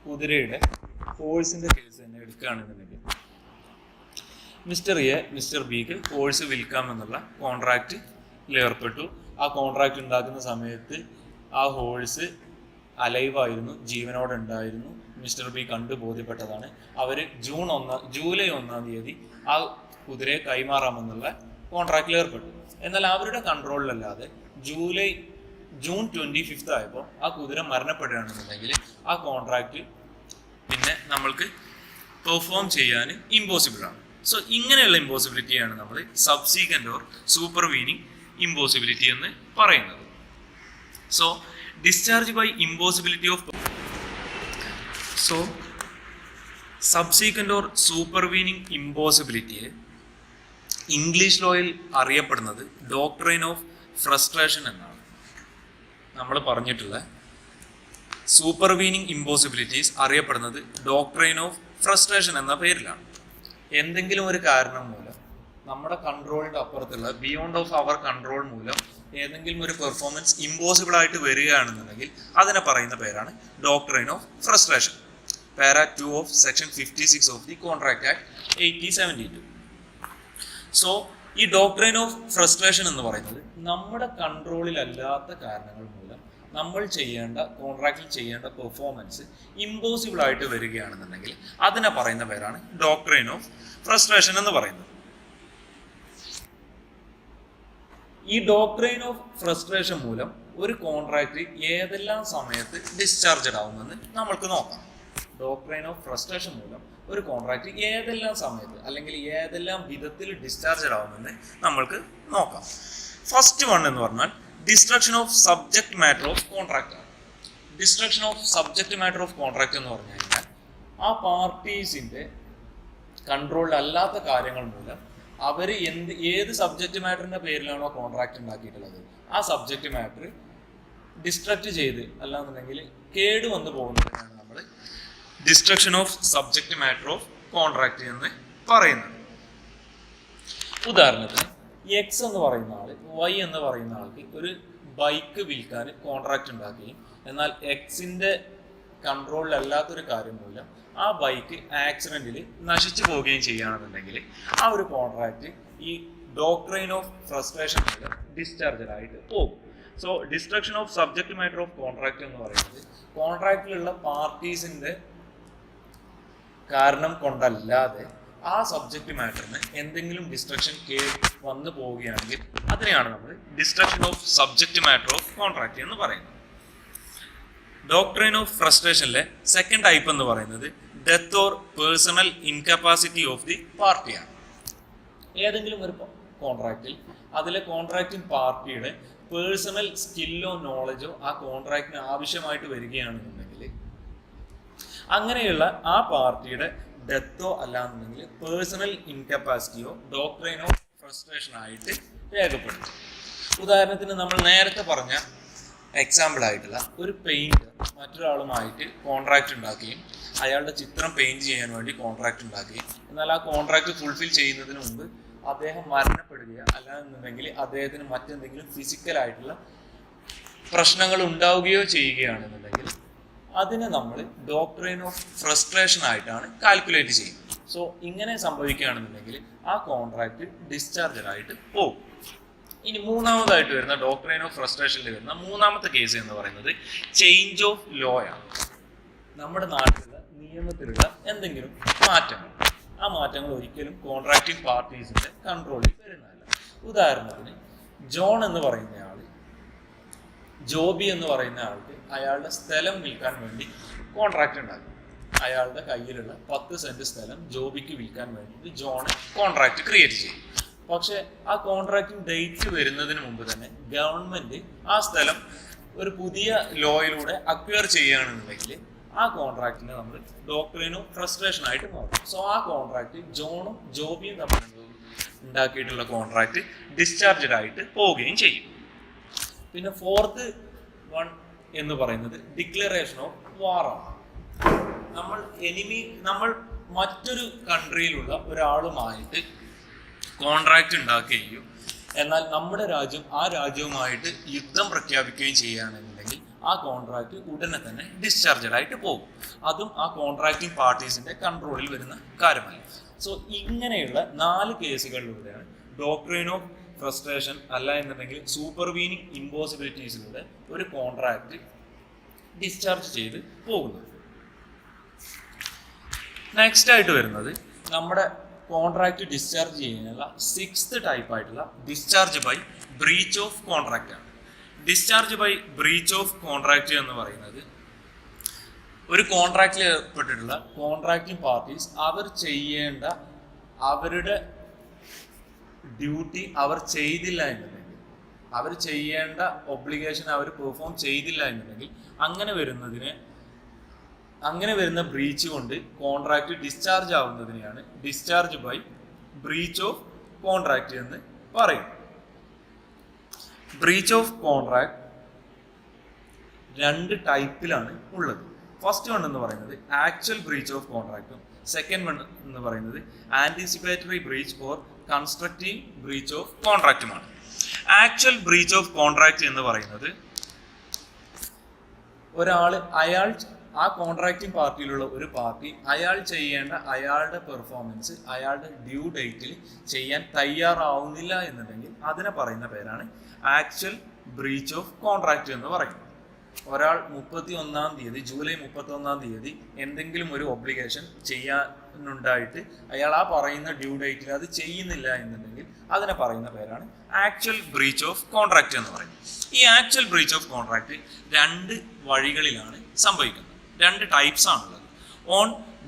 കുതിരയുടെ ഹോഴ്സിന്റെ കേസ് തന്നെ എടുക്കുകയാണെന്നുണ്ടെങ്കിൽ മിസ്റ്റർ എ മിസ്റ്റർ ബിക്ക് ഹോഴ്സ് വിൽക്കാമെന്നുള്ള കോൺട്രാക്റ്റിൽ ഏർപ്പെട്ടു. ആ കോൺട്രാക്റ്റ് ഉണ്ടാക്കുന്ന സമയത്ത് ആ ഹോഴ്സ് അലൈവായിരുന്നു, ജീവനോടെ ഉണ്ടായിരുന്നു. മിസ്റ്റർ ബി കണ്ടു ബോധ്യപ്പെട്ടതാണ്. അവർ ജൂലൈ 1-ാം തീയതി ആ കുതിരയെ കൈമാറാമെന്നുള്ള കോൺട്രാക്റ്റിൽ ഏർപ്പെട്ടു. എന്നാൽ അവരുടെ കൺട്രോളിലല്ലാതെ ജൂൺ 25 ആയപ്പോൾ ആ കുതിര മരണപ്പെടുകയാണെന്നുണ്ടെങ്കിൽ ആ കോൺട്രാക്റ്റ് പിന്നെ നമ്മൾക്ക് പെർഫോം ചെയ്യാൻ ഇമ്പോസിബിൾ ആണ്. സോ ഇങ്ങനെയുള്ള ഇമ്പോസിബിലിറ്റിയാണ് നമ്മൾ സബ്സീക്വന്റ് ഓർ സൂപ്പർവീനിങ് ഇമ്പോസിബിലിറ്റി എന്ന് പറയുന്നത്. So discharge by impossibility of subsequent or supervening impossibility English ലോയിൽ അറിയപ്പെടുന്നത് ഡോക്ട്രൈൻ ഓഫ് ഫ്രസ്ട്രേഷൻ എന്നാണ്. നമ്മൾ പറഞ്ഞിട്ടുള്ള സൂപ്പർവീനിങ് ഇമ്പോസിബിലിറ്റീസ് അറിയപ്പെടുന്നത് ഡോക്ട്രൈൻ ഓഫ് ഫ്രസ്ട്രേഷൻ എന്ന പേരിലാണ്. എന്തെങ്കിലും ഒരു കാരണം മൂലം നമ്മുടെ കൺട്രോളിൻ്റെ അപ്പുറത്തുള്ള ബിയോണ്ട് ഓഫ് അവർ കൺട്രോൾ മൂലം ഏതെങ്കിലും ഒരു പെർഫോമൻസ് ഇമ്പോസിബിൾ ആയിട്ട് വരികയാണെന്നുണ്ടെങ്കിൽ അതിനെ പറയുന്ന പേരാണ് ഡോക്ട്രൈൻ ഓഫ് ഫ്രസ്ട്രേഷൻ. പാര 2 of section 56 of the contract act 1872. So ഈ ഡോക്ട്രൈൻ ഓഫ് ഫ്രസ്ട്രേഷൻ എന്ന് പറയുന്നത് നമ്മുടെ കൺട്രോളിലല്ലാത്ത കാരണങ്ങൾ മൂലം നമ്മൾ കോൺട്രാക്റ്റിൽ ചെയ്യേണ്ട പെർഫോമൻസ് ഇമ്പോസിബിൾ ആയിട്ട് വരികയാണെന്നുണ്ടെങ്കിൽ അതിനെ പറയുന്ന പേരാണ് ഡോക്ട്രൈൻ ഓഫ് ഫ്രസ്ട്രേഷൻ എന്ന് പറയുന്നത്. ഈ ഡോക്ട്രൈൻ ഓഫ് ഫ്രസ്ട്രേഷൻ മൂലം ഒരു കോൺട്രാക്റ്റ് ഏതെല്ലാം സമയത്ത് ഡിസ്ചാർജഡ് ആവുമെന്ന് നമ്മൾക്ക് നോക്കാം. ഡോക്ട്രൈൻ ഓഫ് ഫ്രസ്ട്രേഷൻ മൂലം ഒരു കോൺട്രാക്റ്റ് ഏതെല്ലാം സമയത്ത് അല്ലെങ്കിൽ ഏതെല്ലാം വിധത്തിൽ ഡിസ്ചാർജഡ് ആവുമെന്ന് നമ്മൾക്ക് നോക്കാം. ഫസ്റ്റ് വൺ എന്ന് പറഞ്ഞാൽ destruction of subject matter of contract ആണ്. Destruction of subject matter of contract എന്ന് പറഞ്ഞു കഴിഞ്ഞാൽ ആ പാർട്ടീസിൻ്റെ കൺട്രോൾഡ് അല്ലാത്ത കാര്യങ്ങൾ മൂലം അവർ ഏത് സബ്ജക്റ്റ് മാറ്ററിന്റെ പേരിലാണോ കോൺട്രാക്ട് ഉണ്ടാക്കിയിട്ടുള്ളത് ആ സബ്ജക്റ്റ് മാറ്റർ ഡിസ്ട്രക്ട് ചെയ്ത് അല്ലാന്നുണ്ടെങ്കിൽ കേട് വന്നു പോകുന്നതിനാണ് നമ്മൾ destruction of subject matter of contract എന്ന് പറയുന്നത്. ഉദാഹരണത്തിന് എക്സ് എന്ന് പറയുന്ന ആള് വൈ എന്ന് പറയുന്ന ആൾക്ക് ഒരു ബൈക്ക് വിൽക്കാൻ കോൺട്രാക്ട് ഉണ്ടാക്കുകയും എന്നാൽ എക്സിന്റെ കൺട്രോളിലല്ലാത്തൊരു കാര്യം മൂലം ആ ബൈക്ക് ആക്സിഡന്റിൽ നശിച്ചു പോവുകയും ചെയ്യുകയാണെന്നുണ്ടെങ്കിൽ ആ ഒരു കോൺട്രാക്ട് ഈ ഡോക്ട്രൈൻ ഓഫ് ഫ്രസ്ട്രേഷൻ മൂലം ഡിസ്ചാർജഡ് ആയിട്ട് പോകും. So destruction of subject matter of contract എന്ന് പറയുന്നത് കോൺട്രാക്റ്റിലുള്ള പാർട്ടീസിന്റെ കാരണം കൊണ്ടല്ലാതെ ആ സബ്ജക്റ്റ് മാറ്ററിന് എന്തെങ്കിലും ഡിസ്ട്രക്ഷൻ വന്നു പോവുകയാണെങ്കിൽ അതിനെയാണ് നമ്മൾ destruction of subject matter of contract എന്ന് പറയുന്നത്. ഡോക്ട്രൈൻ ഓഫ് ഫ്രസ്ട്രേഷനിലെ സെക്കൻഡ് ടൈപ്പ് എന്ന് പറയുന്നത് death or personal incapacity of the പാർട്ടിയാണ്. ഏതെങ്കിലും ഒരു കോൺട്രാക്റ്റിൽ അതിലെ കോൺട്രാക്റ്റിംഗ് പാർട്ടിയുടെ പേഴ്സണൽ സ്കില്ലോ നോളജോ ആ കോൺട്രാക്റ്റിന് ആവശ്യമായിട്ട് വരികയാണെന്നുണ്ടെങ്കിൽ അങ്ങനെയുള്ള ആ പാർട്ടിയുടെ ഡെത്തോ അല്ലാന്നുണ്ടെങ്കിൽ പേഴ്സണൽ ഇൻകപ്പാസിറ്റിയോ ഡോക്ട്രൈൻ ഓഫ് ഫ്രസ്ട്രേഷൻ ആയിട്ട് രേഖപ്പെടുത്തും. ഉദാഹരണത്തിന് നമ്മൾ നേരത്തെ പറഞ്ഞ എക്സാമ്പിൾ ആയിട്ടുള്ള ഒരു പെയിന്റർ മറ്റൊരാളുമായിട്ട് കോൺട്രാക്ട് ഉണ്ടാക്കുകയും അയാളുടെ ചിത്രം പെയിന്റ് ചെയ്യാൻ വേണ്ടി കോൺട്രാക്ട് ഉണ്ടാക്കുകയും എന്നാൽ ആ കോൺട്രാക്ട് ഫുൾഫിൽ ചെയ്യുന്നതിന് മുമ്പ് അദ്ദേഹം മരണപ്പെടുകയോ അല്ലാന്നുണ്ടെങ്കിൽ അദ്ദേഹത്തിന് മറ്റെന്തെങ്കിലും ഫിസിക്കലായിട്ടുള്ള പ്രശ്നങ്ങൾ ഉണ്ടാവുകയോ ചെയ്യുകയാണെന്നുണ്ടെങ്കിൽ അതിനെ നമ്മൾ ഡോക്ട്രൈൻ ഓഫ് ഫ്രസ്ട്രേഷൻ ആയിട്ടാണ് കാൽക്കുലേറ്റ് ചെയ്യുന്നത്. സോ ഇങ്ങനെ സംഭവിക്കുകയാണെന്നുണ്ടെങ്കിൽ ആ കോൺട്രാക്ട് ഡിസ്ചാർജഡ് ആയിട്ട് പോകും. ഇനി മൂന്നാമതായിട്ട് വരുന്ന ഡോക്ട്രൈൻ ഓഫ് ഫ്രസ്ട്രേഷനിൽ വരുന്ന മൂന്നാമത്തെ കേസ് എന്ന് പറയുന്നത് ചേഞ്ച് ഓഫ് ലോ ആണ്. നമ്മുടെ നാട്ടിലുള്ള നിയമത്തിലുള്ള എന്തെങ്കിലും മാറ്റങ്ങൾ, ആ മാറ്റങ്ങൾ ഒരിക്കലും കോൺട്രാക്റ്റിംഗ് പാർട്ടീസിന്റെ കൺട്രോളിൽ വരുന്നതല്ല. ഉദാഹരണത്തിന് ജോൺ എന്ന് പറയുന്ന ആള് ജോബി എന്ന് പറയുന്ന ആൾക്ക് അയാളുടെ സ്ഥലം വിൽക്കാൻ വേണ്ടി കോൺട്രാക്ട് ഉണ്ടാക്കും. അയാളുടെ കയ്യിലുള്ള 10 സെന്റ് സ്ഥലം ജോബിക്ക് വിൽക്കാൻ വേണ്ടിയിട്ട് ജോണ് കോൺട്രാക്ട് ക്രിയേറ്റ് ചെയ്യും. പക്ഷെ ആ കോൺട്രാക്റ്റിംഗ് ഡേറ്റ് വരുന്നതിന് മുമ്പ് തന്നെ ഗവൺമെന്റ് ആ സ്ഥലം ഒരു പുതിയ ലോയിലൂടെ അക്വയർ ചെയ്യുകയാണെന്നുണ്ടെങ്കിൽ ആ കോൺട്രാക്റ്റിനെ നമ്മൾ ഡോക്ട്രൈൻ ഓഫ് ഫ്രസ്ട്രേഷൻ ആയിട്ട് നോക്കും. സോ ആ കോൺട്രാക്ട് ജോണും ജോബിയും തമ്മിൽ ഉണ്ടാക്കിയിട്ടുള്ള കോൺട്രാക്ട് ഡിസ്ചാർജഡ് ആയിട്ട് പോവുകയും ചെയ്യും. പിന്നെ ഫോർത്ത് വൺ എന്ന് പറയുന്നത് ഡിക്ലറേഷൻ ഓഫ് വാറാണ്. നമ്മൾ മറ്റൊരു കൺട്രിയിലുള്ള ഒരാളുമായിട്ട് കോൺട്രാക്ട് ഉണ്ടാക്കുകയും എന്നാൽ നമ്മുടെ രാജ്യം ആ രാജ്യവുമായിട്ട് യുദ്ധം പ്രഖ്യാപിക്കുകയും ചെയ്യുകയാണെന്നുണ്ടെങ്കിൽ ആ കോൺട്രാക്ട് ഉടനെ തന്നെ ഡിസ്ചാർജഡ് ആയിട്ട് പോകും. അതും ആ കോൺട്രാക്റ്റിംഗ് പാർട്ടീസിന്റെ കൺട്രോളിൽ വരുന്ന കാര്യമല്ല. സോ ഇങ്ങനെയുള്ള 4 കേസുകളിലൂടെയാണ് ഡോക്ട്രൈൻ ഓഫ് ഫ്രസ്ട്രേഷൻ അല്ല എന്നുണ്ടെങ്കിൽ സൂപ്പർവീനിങ് ഇമ്പോസിബിലിറ്റീസിലൂടെ ഒരു കോൺട്രാക്ട് ഡിസ്ചാർജ് ചെയ്ത് പോകുന്നത്. നെക്സ്റ്റ് ആയിട്ട് വരുന്നത് നമ്മുടെ കോൺട്രാക്ട് ഡിസ്ചാർജ് ചെയ്യാനുള്ള 6th ടൈപ്പ് ആയിട്ടുള്ള discharge by breach of contract ആണ്. Discharge by breach of contract എന്ന് പറയുന്നത് ഒരു കോൺട്രാക്റ്റിൽ ഏർപ്പെട്ടിട്ടുള്ള കോൺട്രാക്റ്റിംഗ് പാർട്ടീസ് അവർ ചെയ്യേണ്ട അവരുടെ ഡ്യൂട്ടി അവർ ചെയ്തില്ല എന്നുണ്ടെങ്കിൽ, അവർ ചെയ്യേണ്ട ഒബ്ലിഗേഷൻ അവർ പെർഫോം ചെയ്തില്ല എന്നുണ്ടെങ്കിൽ അങ്ങനെ വരുന്ന ബ്രീച്ച് കൊണ്ട് കോൺട്രാക്ട് ഡിസ്ചാർജ് ആവുന്നതിനെയാണ് discharge by breach of contract എന്ന് പറയും. ബ്രീച്ച് ഓഫ് കോൺട്രാക്ട് 2 ടൈപ്പിലാണ് ഉള്ളത്. ഫസ്റ്റ് വൺ എന്ന് പറയുന്നത് ആക്ച്വൽ ബ്രീച്ച് ഓഫ് കോൺട്രാക്റ്റും സെക്കൻഡ് വൺ എന്ന് പറയുന്നത് anticipatory breach or constructive breach of കോൺട്രാക്റ്റുമാണ്. ആക്ച്വൽ ബ്രീച്ച് ഓഫ് കോൺട്രാക്ട് എന്ന് പറയുന്നത് ആ കോൺട്രാക്റ്റിംഗ് പാർട്ടിയിലുള്ള ഒരു പാർട്ടി അയാൾ ചെയ്യേണ്ട അയാളുടെ പെർഫോമൻസ് അയാളുടെ ഡ്യൂ ഡേറ്റിൽ ചെയ്യാൻ തയ്യാറാവുന്നില്ല എന്നുണ്ടെങ്കിൽ അതിനെ പറയുന്ന പേരാണ് ആക്ച്വൽ ബ്രീച്ച് ഓഫ് കോൺട്രാക്റ്റ് എന്ന് പറയുന്നത്. ഒരാൾ ജൂലൈ 31 എന്തെങ്കിലും ഒരു ഒബ്ലിഗേഷൻ ചെയ്യാനുണ്ടായിട്ട് അയാൾ ആ പറയുന്ന ഡ്യൂ ഡേറ്റിൽ അത് ചെയ്യുന്നില്ല എന്നുണ്ടെങ്കിൽ അതിനെ പറയുന്ന പേരാണ് ആക്ച്വൽ ബ്രീച്ച് ഓഫ് കോൺട്രാക്റ്റ് എന്ന് പറയുന്നത്. ഈ ആക്ച്വൽ ബ്രീച്ച് ഓഫ് കോൺട്രാക്റ്റ് 2 വഴികളിലാണ് സംഭവിക്കുന്നത്. 2 ടൈപ്സ് ആണുള്ളത്. On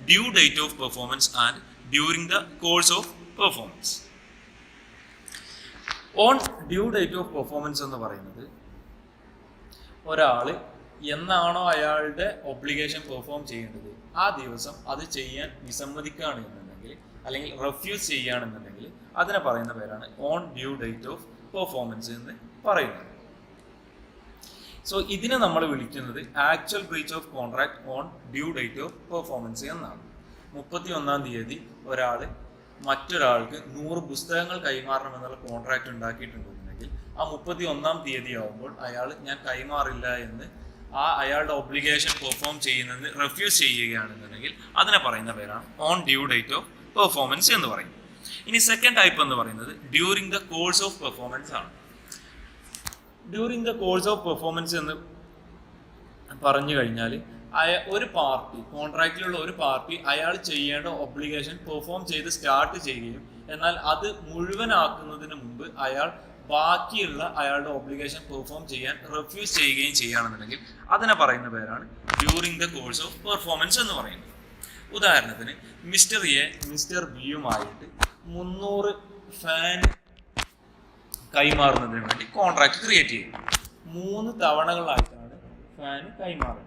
due date of performance and during the course of performance. On due date of performance എന്ന് പറയുന്നത് ഒരാൾ എന്നാണോ അയാളുടെ ഒബ്ലിഗേഷൻ പെർഫോം ചെയ്യേണ്ടത് ആ ദിവസം അത് ചെയ്യാൻ വിസമ്മതിക്കുകയാണ് എന്നുണ്ടെങ്കിൽ അല്ലെങ്കിൽ റെഫ്യൂസ് ചെയ്യുകയാണെന്നുണ്ടെങ്കിൽ അതിനെ പറയുന്ന പേരാണ് on due date of performance എന്ന് പറയുന്നത്. സോ ഇതിനെ നമ്മൾ വിളിക്കുന്നത് actual breach of contract on due date of performance എന്നാണ്. 31-ാം തീയതി ഒരാൾ മറ്റൊരാൾക്ക് 100 പുസ്തകങ്ങൾ കൈമാറണമെന്നുള്ള കോൺട്രാക്ട് ഉണ്ടാക്കിയിട്ടുണ്ടെന്നുണ്ടെങ്കിൽ ആ 31-ാം തീയതി ആവുമ്പോൾ അയാൾ ഞാൻ കൈമാറില്ല എന്ന് അയാളുടെ ഒബ്ലിഗേഷൻ പെർഫോം ചെയ്യുന്നതിന് റെഫ്യൂസ് ചെയ്യുകയാണെന്നുണ്ടെങ്കിൽ അതിനെ പറയുന്ന പേരാണ് on due date of performance എന്ന് പറയും. ഇനി സെക്കൻഡ് ടൈപ്പ് എന്ന് പറയുന്നത് during the course of performance ആണ്. During the course of performance എന്ന് പറഞ്ഞു കഴിഞ്ഞാൽ ഒരു പാർട്ടി, കോൺട്രാക്റ്റിലുള്ള ഒരു പാർട്ടി അയാൾ ചെയ്യേണ്ട ഒബ്ലിഗേഷൻ പെർഫോം ചെയ്ത് സ്റ്റാർട്ട് ചെയ്യുകയും എന്നാൽ അത് മുഴുവനാക്കുന്നതിന് മുമ്പ് അയാൾ ബാക്കിയുള്ള അയാളുടെ ഒബ്ലിഗേഷൻ പെർഫോം ചെയ്യാൻ റെഫ്യൂസ് ചെയ്യുകയും ചെയ്യുകയാണെന്നുണ്ടെങ്കിൽ അതിനെ പറയുന്ന പേരാണ് during the course of performance എന്ന് പറയുന്നത്. ഉദാഹരണത്തിന് മിസ്റ്റർ എ മിസ്റ്റർ ബിയുമായിട്ട് 300 ഫാൻ കൈമാറുന്നതിന് വേണ്ടി കോൺട്രാക്ട് ക്രിയേറ്റ് ചെയ്യും. 3 തവണകളായിട്ടാണ് ഫാൻ കൈമാറുന്നത്.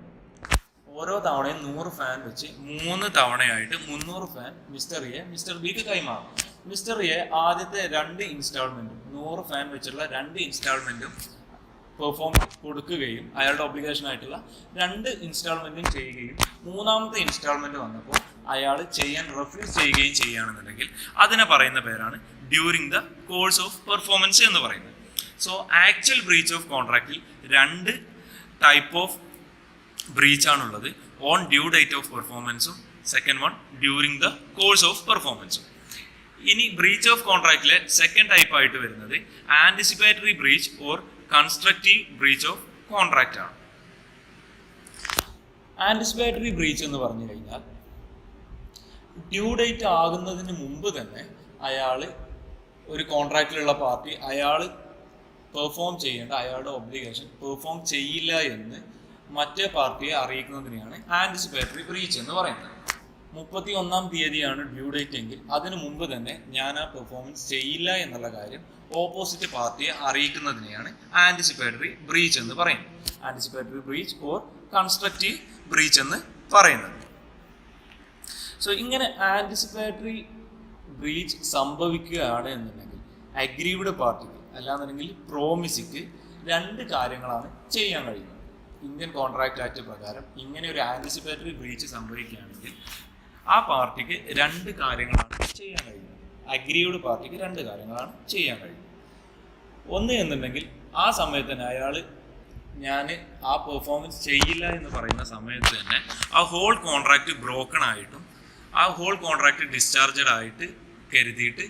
ഓരോ തവണയും 100 ഫാൻ വെച്ച് 3 തവണയായിട്ട് 300 ഫാൻ മിസ്റ്റർ എ മിസ്റ്റർ ബിക്ക് കൈമാറും. മിസ്റ്റർ എ ആദ്യത്തെ 2 ഇൻസ്റ്റാൾമെന്റും 100 ഫാൻ വെച്ചുള്ള 2 ഇൻസ്റ്റാൾമെന്റും പെർഫോം കൊടുക്കുകയും അയാളുടെ ഒബ്ലിഗേഷൻ ആയിട്ടുള്ള 2 ഇൻസ്റ്റാൾമെന്റും ചെയ്യുകയും 3-ാമത്തെ ഇൻസ്റ്റാൾമെന്റ് വന്നപ്പോൾ അയാൾ ചെയ്യാൻ റെഫ്യൂസ് ചെയ്യുകയും ചെയ്യുകയാണെന്നുണ്ടെങ്കിൽ അതിനെ പറയുന്ന പേരാണ് during the course of performance എന്ന് പറയുന്നത്. സോ ആക്ച്വൽ ബ്രീച്ച് ഓഫ് കോൺട്രാക്റ്റിൽ 2 ടൈപ്പ് ഓഫ് ബ്രീച്ച് ആണുള്ളത്. ഓൺ ഡ്യൂ ഡേറ്റ് ഓഫ് പെർഫോമൻസും second one during the course of പെർഫോമൻസും. ഇനി ബ്രീച്ച് ഓഫ് കോൺട്രാക്റ്റിലെ സെക്കൻഡ് ടൈപ്പ് ആയിട്ട് വരുന്നത് anticipatory breach or constructive breach of contract ആണ്. ആന്റിസിപ്പേറ്ററി ബ്രീച്ച് എന്ന് പറഞ്ഞു കഴിഞ്ഞാൽ ഡ്യൂ ഡേറ്റ് ആകുന്നതിന് മുമ്പ് തന്നെ ഒരു കോൺട്രാക്റ്റിലുള്ള പാർട്ടി പെർഫോം ചെയ്യേണ്ട അയാളുടെ ഒബ്ലിഗേഷൻ പെർഫോം ചെയ്യില്ല എന്ന് മറ്റേ പാർട്ടിയെ അറിയിക്കുന്നതിനെയാണ് ആന്റിസിപ്പേറ്ററി ബ്രീച്ച് എന്ന് പറയുന്നത്. 31-ാം തീയതിയാണ് ഡ്യൂ ഡേറ്റ് എങ്കിൽ അതിനു മുമ്പ് തന്നെ ഞാൻ ആ പെർഫോമൻസ് ചെയ്യില്ല എന്നുള്ള കാര്യം ഓപ്പോസിറ്റ് പാർട്ടിയെ അറിയിക്കുന്നതിനെയാണ് ആന്റിസിപ്പേറ്ററി ബ്രീച്ച് എന്ന് പറയുന്നത്. Anticipatory breach or constructive breach എന്ന് പറയുന്നത്. സോ ഇങ്ങനെ ആന്റിസിപ്പേറ്ററി ബ്രീച്ച് സംഭവിക്കുകയാണ് എന്നുണ്ടെങ്കിൽ അഗ്രീവ്ഡ് പാർട്ടിക്ക് അല്ലാന്നുണ്ടെങ്കിൽ പ്രോമിസിക്ക് 2 കാര്യങ്ങളാണ് ചെയ്യാൻ കഴിയുന്നത്. ഇന്ത്യൻ കോൺട്രാക്ട് ആക്ട് പ്രകാരം ഇങ്ങനെ ഒരു ആന്റിസിപ്പേറ്ററി ബ്രീച്ച് സംഭവിക്കുകയാണെങ്കിൽ ആ പാർട്ടിക്ക് 2 കാര്യങ്ങളാണ് ചെയ്യാൻ കഴിയുന്നത്. അഗ്രീവ്ഡ് പാർട്ടിക്ക് 2 കാര്യങ്ങളാണ് ചെയ്യാൻ കഴിയുന്നത്. ഒന്ന് എന്നുണ്ടെങ്കിൽ ആ സമയത്ത് തന്നെ ഞാൻ ആ പെർഫോമൻസ് ചെയ്യില്ല എന്ന് പറയുന്ന സമയത്ത് തന്നെ ആ ഹോൾ കോൺട്രാക്ട് ബ്രോക്കൺ ആയിട്ടും ആ ഹോൾ കോൺട്രാക്ട് ഡിസ്ചാർജഡ് ആയിട്ട് കരുതിയിട്ട്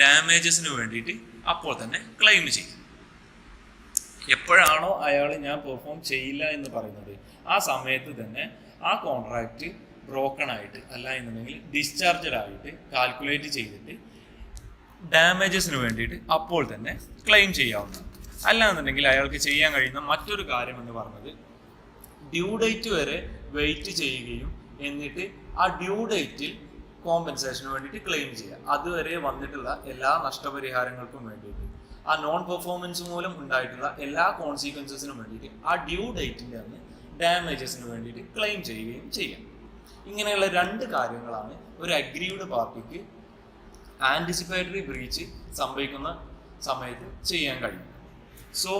ഡാമേജസിന് വേണ്ടിയിട്ട് അപ്പോൾ തന്നെ ക്ലെയിം ചെയ്യും. എപ്പോഴാണോ ഞാൻ പെർഫോം ചെയ്യില്ല എന്ന് പറയുന്നത് ആ സമയത്ത് തന്നെ ആ കോൺട്രാക്റ്റ് ബ്രോക്കൺ ആയിട്ട് അല്ല എന്നുണ്ടെങ്കിൽ ഡിസ്ചാർജഡ് ആയിട്ട് കാൽക്കുലേറ്റ് ചെയ്തിട്ട് ഡാമേജസിന് വേണ്ടിയിട്ട് അപ്പോൾ തന്നെ ക്ലെയിം ചെയ്യാവുന്നതാണ്. അല്ല എന്നുണ്ടെങ്കിൽ അയാൾക്ക് ചെയ്യാൻ കഴിയുന്ന മറ്റൊരു കാര്യം എന്ന് പറഞ്ഞത് ഡ്യൂ ഡേറ്റ് വരെ വെയിറ്റ് ചെയ്യുകയും എന്നിട്ട് ആ ഡ്യൂ ഡേറ്റിൽ കോമ്പൻസേഷന് വേണ്ടിയിട്ട് ക്ലെയിം ചെയ്യുക. അതുവരെ വന്നിട്ടുള്ള എല്ലാ നഷ്ടപരിഹാരങ്ങൾക്കും വേണ്ടിയിട്ട് ആ നോൺ പെർഫോമൻസ് മൂലം ഉണ്ടായിട്ടുള്ള എല്ലാ കോൺസിക്വൻസസിനും വേണ്ടിയിട്ട് ആ ഡ്യൂ ഡേറ്റിൻ്റെ അന്ന് ഡാമേജസിന് വേണ്ടിയിട്ട് ക്ലെയിം ചെയ്യുകയും ചെയ്യാം. ഇങ്ങനെയുള്ള 2 കാര്യങ്ങളാണ് ഒരു അഗ്രീവ്ഡ് പാർട്ടിക്ക് ആന്റിസിപ്പേറ്ററി ബ്രീച്ച് സംഭവിക്കുന്ന സമയത്ത് ചെയ്യാൻ കഴിയും. സോ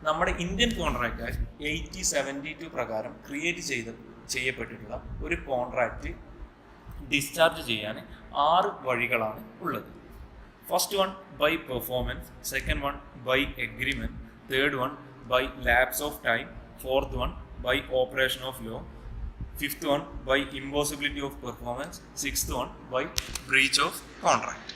നമ്മുടെ ഇന്ത്യൻ കോൺട്രാക്ട് ആക്ട് 8072 പ്രകാരം ക്രിയേറ്റ് ചെയ്യപ്പെട്ടിട്ടുള്ള ഒരു കോൺട്രാക്റ്റ് ഡിസ്ചാർജ് ചെയ്യാൻ 6 വഴികളാണ് ഉള്ളത്. First one by performance, second one by agreement, third one by lapse of time, fourth one by operation of law, fifth one by impossibility of performance, sixth one by breach of contract.